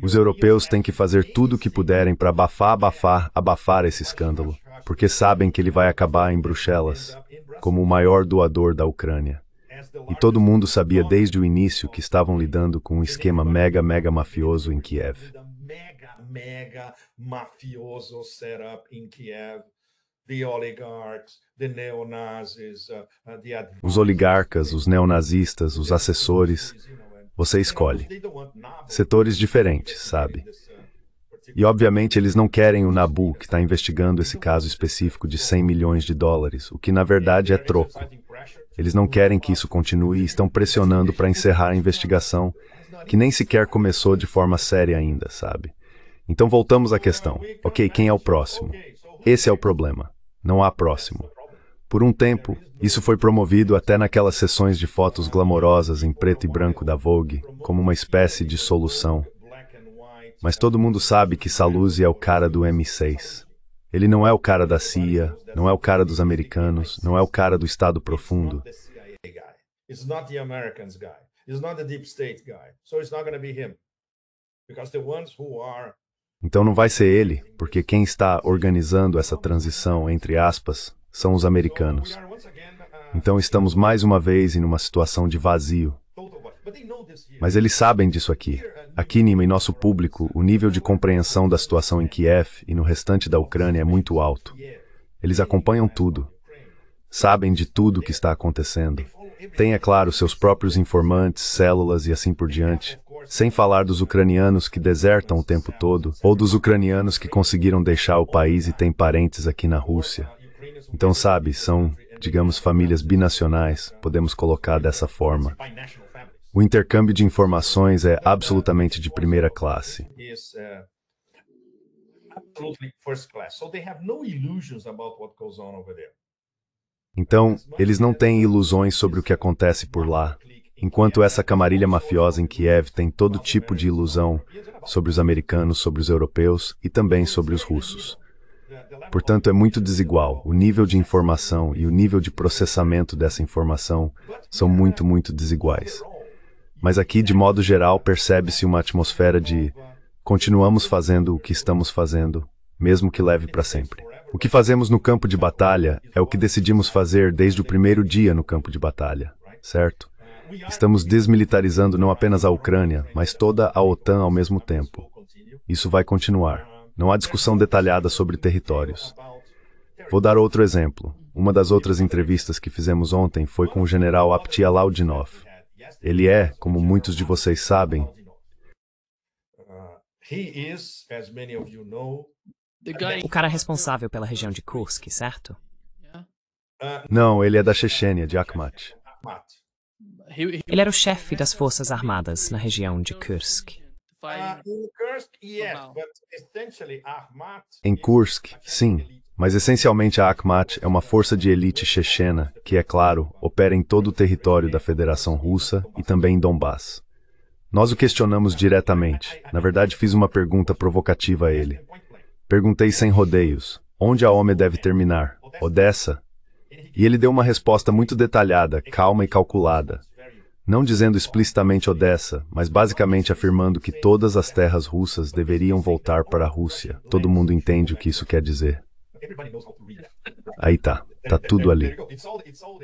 [SPEAKER 4] Os europeus têm que fazer tudo o que puderem para abafar esse escândalo, porque sabem que ele vai acabar em Bruxelas, como o maior doador da Ucrânia. E todo mundo sabia desde o início que estavam lidando com um esquema mega mafioso em Kiev.
[SPEAKER 5] Mega mafioso setup in Kiev. The oligarchs, the neonazis,
[SPEAKER 4] Os oligarcas, os neonazistas, os assessores, Você escolhe. Setores diferentes, sabe? E obviamente eles não querem o Nabu, que está investigando esse caso específico de 100 milhões de dólares, o que na verdade é troco. Eles não querem que isso continue e estão pressionando para encerrar a investigação, que nem sequer começou de forma séria ainda, sabe? Então voltamos à questão. Ok, quem é o próximo? Esse é o problema. Não há próximo. Por um tempo, isso foi promovido até naquelas sessões de fotos glamorosas em preto e branco da Vogue, como uma espécie de solução. Mas todo mundo sabe que Saluzzi é o cara do M6. Ele não é o cara da CIA, não é o cara dos americanos, não é o cara do Estado Profundo. Então não vai ser ele, porque quem está organizando essa transição, entre aspas, são os americanos. Então estamos mais uma vez em uma situação de vazio. Mas eles sabem disso aqui. Aqui, Nima, em nosso público, o nível de compreensão da situação em Kiev e no restante da Ucrânia é muito alto. Eles acompanham tudo. Sabem de tudo o que está acontecendo. Têm, é claro, seus próprios informantes, células e assim por diante. Sem falar dos ucranianos que desertam o tempo todo, ou dos ucranianos que conseguiram deixar o país e têm parentes aqui na Rússia. Então, sabe, são, digamos, famílias binacionais, podemos colocar dessa forma. O intercâmbio de informações é absolutamente de primeira classe. Então, eles não têm ilusões sobre o que acontece por lá, enquanto essa camarilha mafiosa em Kiev tem todo tipo de ilusão sobre os americanos, sobre os europeus e também sobre os russos. Portanto, é muito desigual. O nível de informação e o nível de processamento dessa informação são muito, muito desiguais. Mas aqui, de modo geral, percebe-se uma atmosfera de continuamos fazendo o que estamos fazendo, mesmo que leve para sempre. O que fazemos no campo de batalha é o que decidimos fazer desde o primeiro dia no campo de batalha, certo? Estamos desmilitarizando não apenas a Ucrânia, mas toda a OTAN ao mesmo tempo. Isso vai continuar. Não há discussão detalhada sobre territórios. Vou dar outro exemplo. Uma das outras entrevistas que fizemos ontem foi com o general Abtialaudinov. Ele é, como muitos de vocês sabem,
[SPEAKER 1] O cara responsável pela região de Kursk, certo?
[SPEAKER 4] não, ele é da Chechênia, de Akhmat.
[SPEAKER 1] Ele era o chefe das forças armadas na região de Kursk.
[SPEAKER 4] Em Kursk, sim, mas essencialmente a Akhmat é uma força de elite chechena que, é claro, opera em todo o território da Federação Russa e também em Donbass. Nós o questionamos diretamente. Na verdade, fiz uma pergunta provocativa a ele. Perguntei sem rodeios, onde a OME deve terminar? Odessa? E ele deu uma resposta muito detalhada, calma e calculada. Não dizendo explicitamente Odessa, mas basicamente afirmando que todas as terras russas deveriam voltar para a Rússia. Todo mundo entende o que isso quer dizer. Aí tá tudo ali.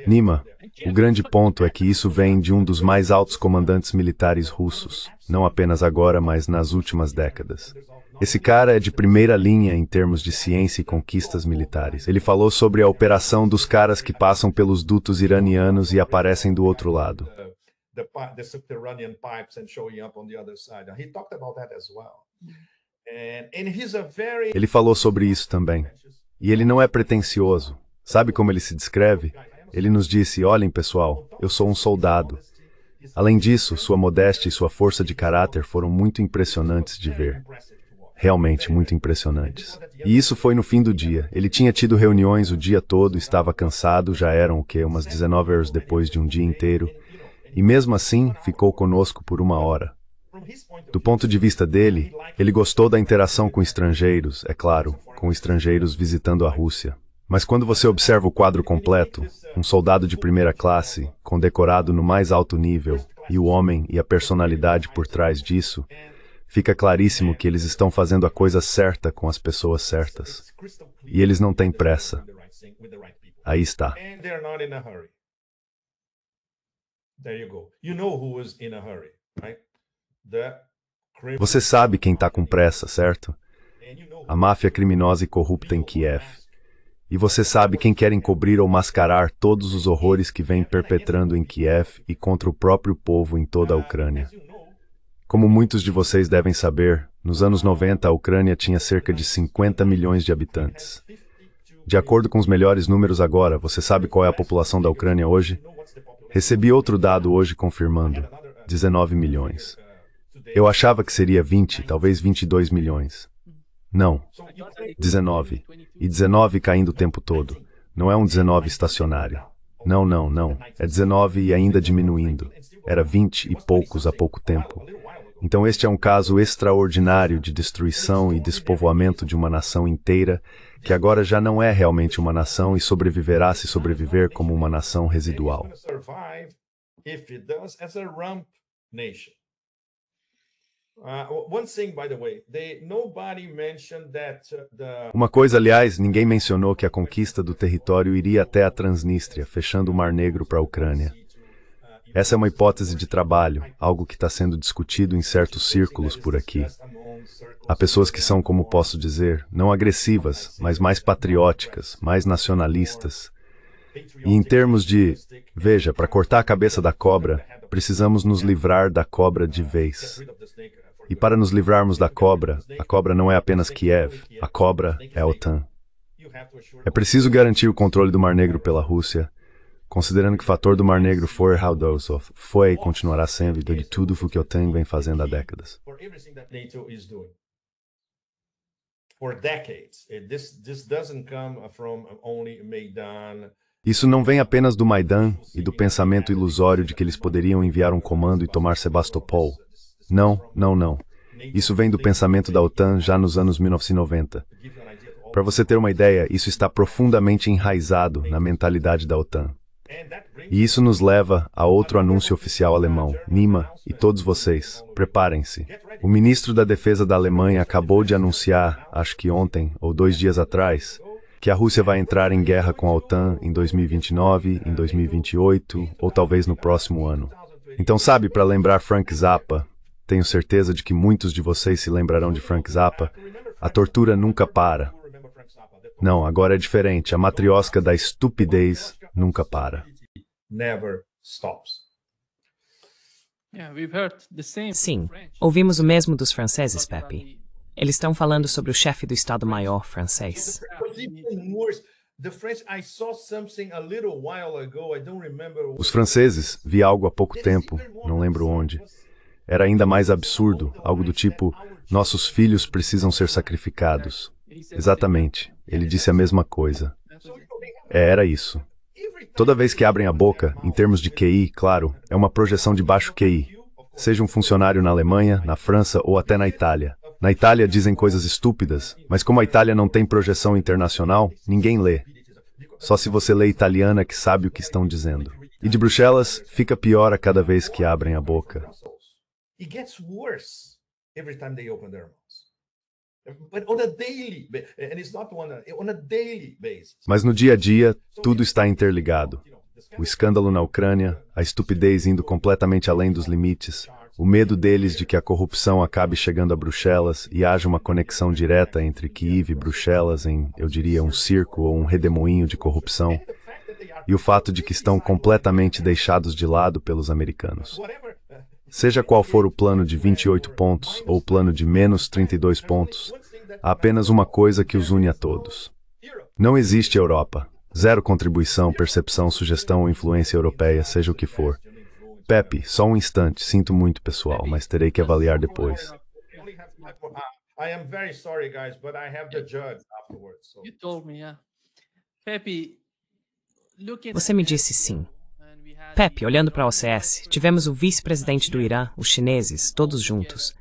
[SPEAKER 4] Nima, o grande ponto é que isso vem de um dos mais altos comandantes militares russos, não apenas agora, mas nas últimas décadas. Esse cara é de primeira linha em termos de ciência e conquistas militares. Ele falou sobre a operação dos caras que passam pelos dutos iranianos e aparecem do outro lado.
[SPEAKER 5] The subterranean pipes and showing up on the other side. He talked about that as well. And he's a very...
[SPEAKER 4] Ele falou sobre isso também. E ele não é pretensioso. Sabe como ele se descreve? Ele nos disse, olhem pessoal, eu sou um soldado. Além disso, sua modéstia e sua força de caráter foram muito impressionantes de ver. Realmente muito impressionantes. E isso foi no fim do dia. Ele tinha tido reuniões o dia todo, estava cansado, já eram umas 19 horas depois de um dia inteiro. E mesmo assim, ficou conosco por 1 hora. Do ponto de vista dele, ele gostou da interação com estrangeiros, é claro, com estrangeiros visitando a Rússia. Mas quando você observa o quadro completo, um soldado de primeira classe, condecorado no mais alto nível, e o homem e a personalidade por trás disso, fica claríssimo que eles estão fazendo a coisa certa com as pessoas certas. E eles não têm pressa. Aí está. Você sabe quem está com pressa, certo? A máfia criminosa e corrupta em Kiev. E você sabe quem quer encobrir ou mascarar todos os horrores que vem perpetrando em Kiev e contra o próprio povo em toda a Ucrânia. Como muitos de vocês devem saber, nos anos 90 a Ucrânia tinha cerca de 50 milhões de habitantes. De acordo com os melhores números agora, você sabe qual é a população da Ucrânia hoje? Recebi outro dado hoje confirmando, 19 milhões. Eu achava que seria 20, talvez 22 milhões. Não, 19. E 19 caindo o tempo todo. Não é um 19 estacionário. Não, não, não. É 19 e ainda diminuindo. Era 20 e poucos há pouco tempo. Então este é um caso extraordinário de destruição e despovoamento de uma nação inteira, que agora já não é realmente uma nação e sobreviverá se sobreviver como uma nação residual. Uma coisa, aliás, ninguém mencionou que a conquista do território iria até a Transnistria, fechando o Mar Negro para a Ucrânia. Essa é uma hipótese de trabalho, algo que está sendo discutido em certos círculos por aqui. Há pessoas que são, como posso dizer, não agressivas, mas mais patrióticas, mais nacionalistas. E em termos de, veja, para cortar a cabeça da cobra, precisamos nos livrar da cobra de vez. E para nos livrarmos da cobra, a cobra não é apenas Kiev, a cobra é a OTAN. É preciso garantir o controle do Mar Negro pela Rússia, considerando que o fator do Mar Negro foi e continuará sendo de tudo o que a OTAN vem fazendo há décadas. Isso não vem apenas do Maidan e do pensamento ilusório de que eles poderiam enviar um comando e tomar Sebastopol. Não, não, não. Isso vem do pensamento da OTAN já nos anos 1990. Para você ter uma ideia, isso está profundamente enraizado na mentalidade da OTAN. E isso nos leva a outro anúncio oficial alemão. Nima e todos vocês, preparem-se. O ministro da Defesa da Alemanha acabou de anunciar, acho que ontem ou 2 dias atrás, que a Rússia vai entrar em guerra com a OTAN em 2029, em 2028 ou talvez no próximo ano. Então, sabe, para lembrar Frank Zappa, tenho certeza de que muitos de vocês se lembrarão de Frank Zappa, a tortura nunca para. Não, agora é diferente. A matriosca da estupidez nunca para.
[SPEAKER 1] Sim, ouvimos o mesmo dos franceses, Pepe. Eles estão falando sobre o chefe do Estado-Maior francês.
[SPEAKER 4] Os franceses, vi algo há pouco tempo, não lembro onde. Era ainda mais absurdo, algo do tipo, nossos filhos precisam ser sacrificados. Exatamente, ele disse a mesma coisa. Era isso. Toda vez que abrem a boca, em termos de QI, claro, é uma projeção de baixo QI. Seja um funcionário na Alemanha, na França ou até na Itália. Na Itália dizem coisas estúpidas, mas como a Itália não tem projeção internacional, ninguém lê. Só se você lê italiana que sabe o que estão dizendo. E de Bruxelas, fica pior a cada vez que abrem a boca. Mas no dia a dia, tudo está interligado. O escândalo na Ucrânia, a estupidez indo completamente além dos limites, o medo deles de que a corrupção acabe chegando a Bruxelas e haja uma conexão direta entre Kiev e Bruxelas em, eu diria, um circo ou um redemoinho de corrupção, e o fato de que estão completamente deixados de lado pelos americanos. Seja qual for o plano de 28 pontos ou o plano de menos 32 pontos, há apenas uma coisa que os une a todos. Não existe Europa. Zero contribuição, percepção, sugestão ou influência europeia, seja o que for. Pepe, só um instante, sinto muito, pessoal, mas terei que avaliar depois.
[SPEAKER 1] Você me disse sim. Pepe, olhando para a OCS, tivemos o vice-presidente do Irã, os chineses, todos juntos.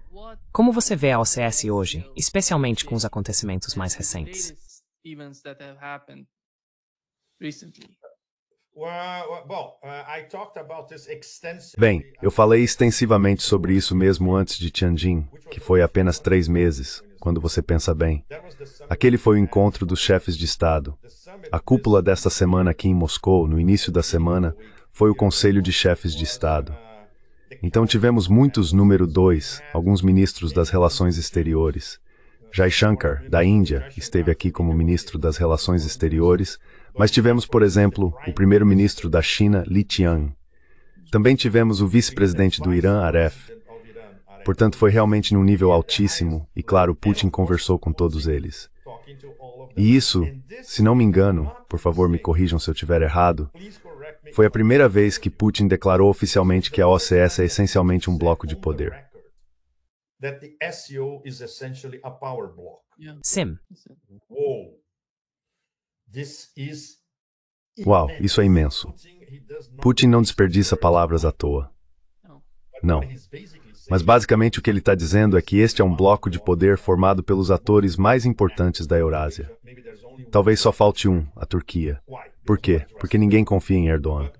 [SPEAKER 1] Como você vê a OCS hoje, especialmente com os acontecimentos mais recentes?
[SPEAKER 4] Bem, eu falei extensivamente sobre isso mesmo antes de Tianjin, que foi apenas 3 meses, quando você pensa bem. Aquele foi o encontro dos chefes de Estado. A cúpula desta semana aqui em Moscou, no início da semana, foi o Conselho de Chefes de Estado. Então tivemos muitos número 2, alguns ministros das Relações Exteriores. Jaishankar, da Índia, esteve aqui como ministro das Relações Exteriores, mas tivemos, por exemplo, o primeiro-ministro da China, Li Qiang. Também tivemos o vice-presidente do Irã, Aref. Portanto, foi realmente num nível altíssimo e, claro, Putin conversou com todos eles. E isso, se não me engano, por favor me corrijam se eu estiver errado, foi a primeira vez que Putin declarou oficialmente que a OCS é essencialmente um bloco de poder.
[SPEAKER 1] Sim.
[SPEAKER 4] Uau, isso é imenso. Putin não desperdiça palavras à toa. Não. Mas basicamente o que ele está dizendo é que este é um bloco de poder formado pelos atores mais importantes da Eurásia. Talvez só falte um, a Turquia. Por quê? Porque ninguém confia em Erdogan.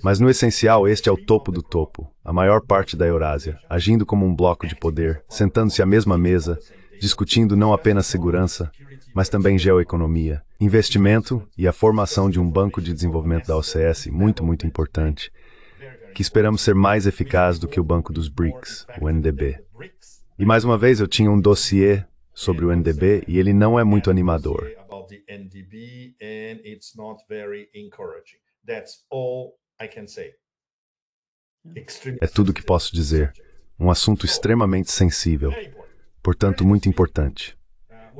[SPEAKER 4] Mas no essencial, este é o topo do topo, a maior parte da Eurásia, agindo como um bloco de poder, sentando-se à mesma mesa, discutindo não apenas segurança, mas também geoeconomia, investimento e a formação de um banco de desenvolvimento da OCS muito, muito importante, que esperamos ser mais eficaz do que o banco dos BRICS, o NDB. E mais uma vez eu tinha um dossiê sobre o NDB e ele não é muito animador. É tudo o que posso dizer. Um assunto extremamente sensível, portanto muito importante.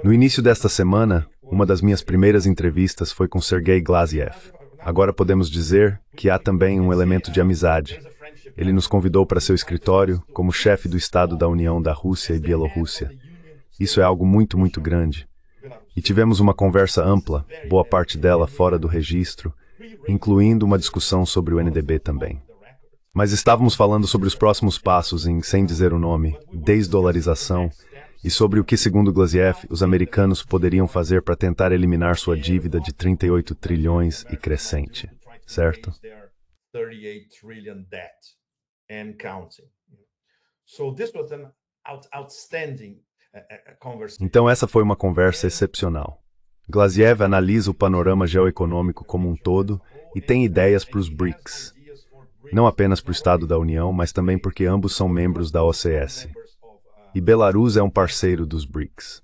[SPEAKER 4] No início desta semana, uma das minhas primeiras entrevistas foi com Sergei Glaziev. Agora podemos dizer que há também um elemento de amizade. Ele nos convidou para seu escritório como chefe do Estado da União da Rússia e Bielorrússia. Isso é algo muito, muito grande. E tivemos uma conversa ampla, boa parte dela fora do registro, incluindo uma discussão sobre o NDB também. Mas estávamos falando sobre os próximos passos em, sem dizer o nome, desdolarização, e sobre o que, segundo Glaziev, os americanos poderiam fazer para tentar eliminar sua dívida de 38 trilhões e crescente, certo? Então essa foi uma conversa excepcional. Glaziev analisa o panorama geoeconômico como um todo e tem ideias para os BRICS. Não apenas para o Estado da União, mas também porque ambos são membros da OCS. E Belarus é um parceiro dos BRICS.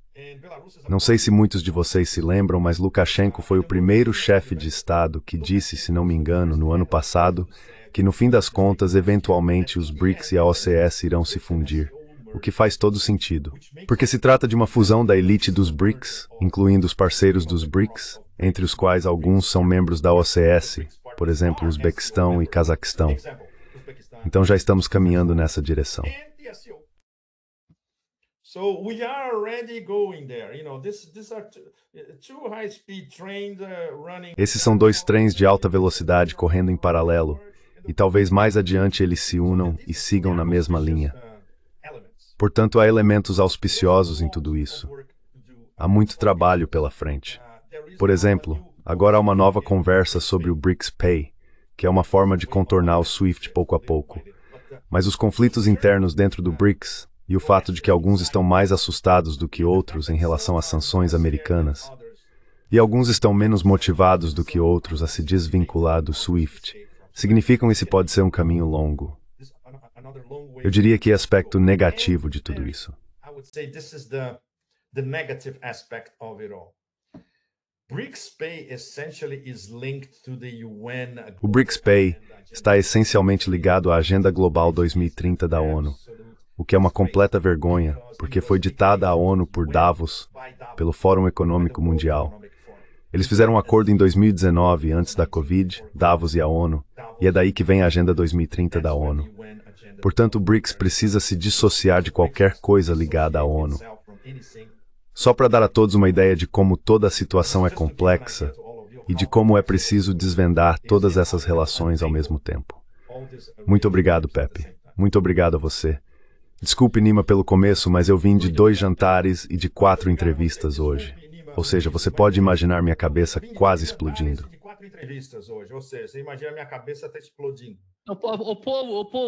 [SPEAKER 4] Não sei se muitos de vocês se lembram, mas Lukashenko foi o primeiro chefe de Estado que disse, se não me engano, no ano passado, que no fim das contas, eventualmente, os BRICS e a OCS irão se fundir. O que faz todo sentido. Porque se trata de uma fusão da elite dos BRICS, incluindo os parceiros dos BRICS, entre os quais alguns são membros da OCS, por exemplo, Uzbequistão e Cazaquistão. Então já estamos caminhando nessa direção.
[SPEAKER 5] So we are already going there. You know, these are two high-speed trains running.
[SPEAKER 4] Esses são dois trens de alta velocidade correndo em paralelo, e talvez mais adiante eles se unam e sigam na mesma linha. Portanto, há elementos auspiciosos em tudo isso. Há muito trabalho pela frente. Por exemplo, agora há uma nova conversa sobre o BRICS Pay, que é uma forma de contornar o SWIFT pouco a pouco. Mas os conflitos internos dentro do BRICS e o fato de que alguns estão mais assustados do que outros em relação às sanções americanas, e alguns estão menos motivados do que outros a se desvincular do SWIFT, significam que esse pode ser um caminho longo. Eu diria que é aspecto negativo de tudo isso. O BRICS Pay está essencialmente ligado à Agenda Global 2030 da ONU, o que é uma completa vergonha, porque foi ditada à ONU por Davos, pelo Fórum Econômico Mundial. Eles fizeram um acordo em 2019, antes da Covid, Davos e a ONU, e é daí que vem a Agenda 2030 da ONU. Portanto, o BRICS precisa se dissociar de qualquer coisa ligada à ONU. Só para dar a todos uma ideia de como toda a situação é complexa e de como é preciso desvendar todas essas relações ao mesmo tempo. Muito obrigado, Pepe. Muito obrigado a você. Desculpe, Nima, pelo começo, mas eu vim de 2 jantares e de 4 entrevistas hoje. Ou seja, você pode imaginar minha cabeça quase explodindo.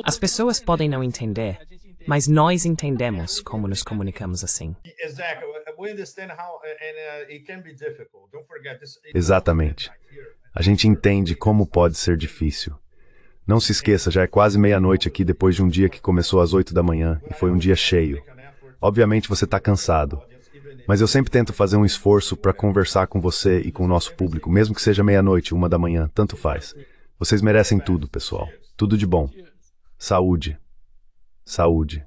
[SPEAKER 1] As pessoas podem não entender, mas nós entendemos como nos comunicamos assim.
[SPEAKER 4] Exatamente. A gente entende como pode ser difícil. Não se esqueça, já é quase meia-noite aqui depois de um dia que começou às 8 da manhã e foi um dia cheio. Obviamente você está cansado, mas eu sempre tento fazer um esforço para conversar com você e com o nosso público, mesmo que seja meia-noite, 1 da manhã, tanto faz. Vocês merecem tudo, pessoal. Tudo de bom. Saúde. Saúde.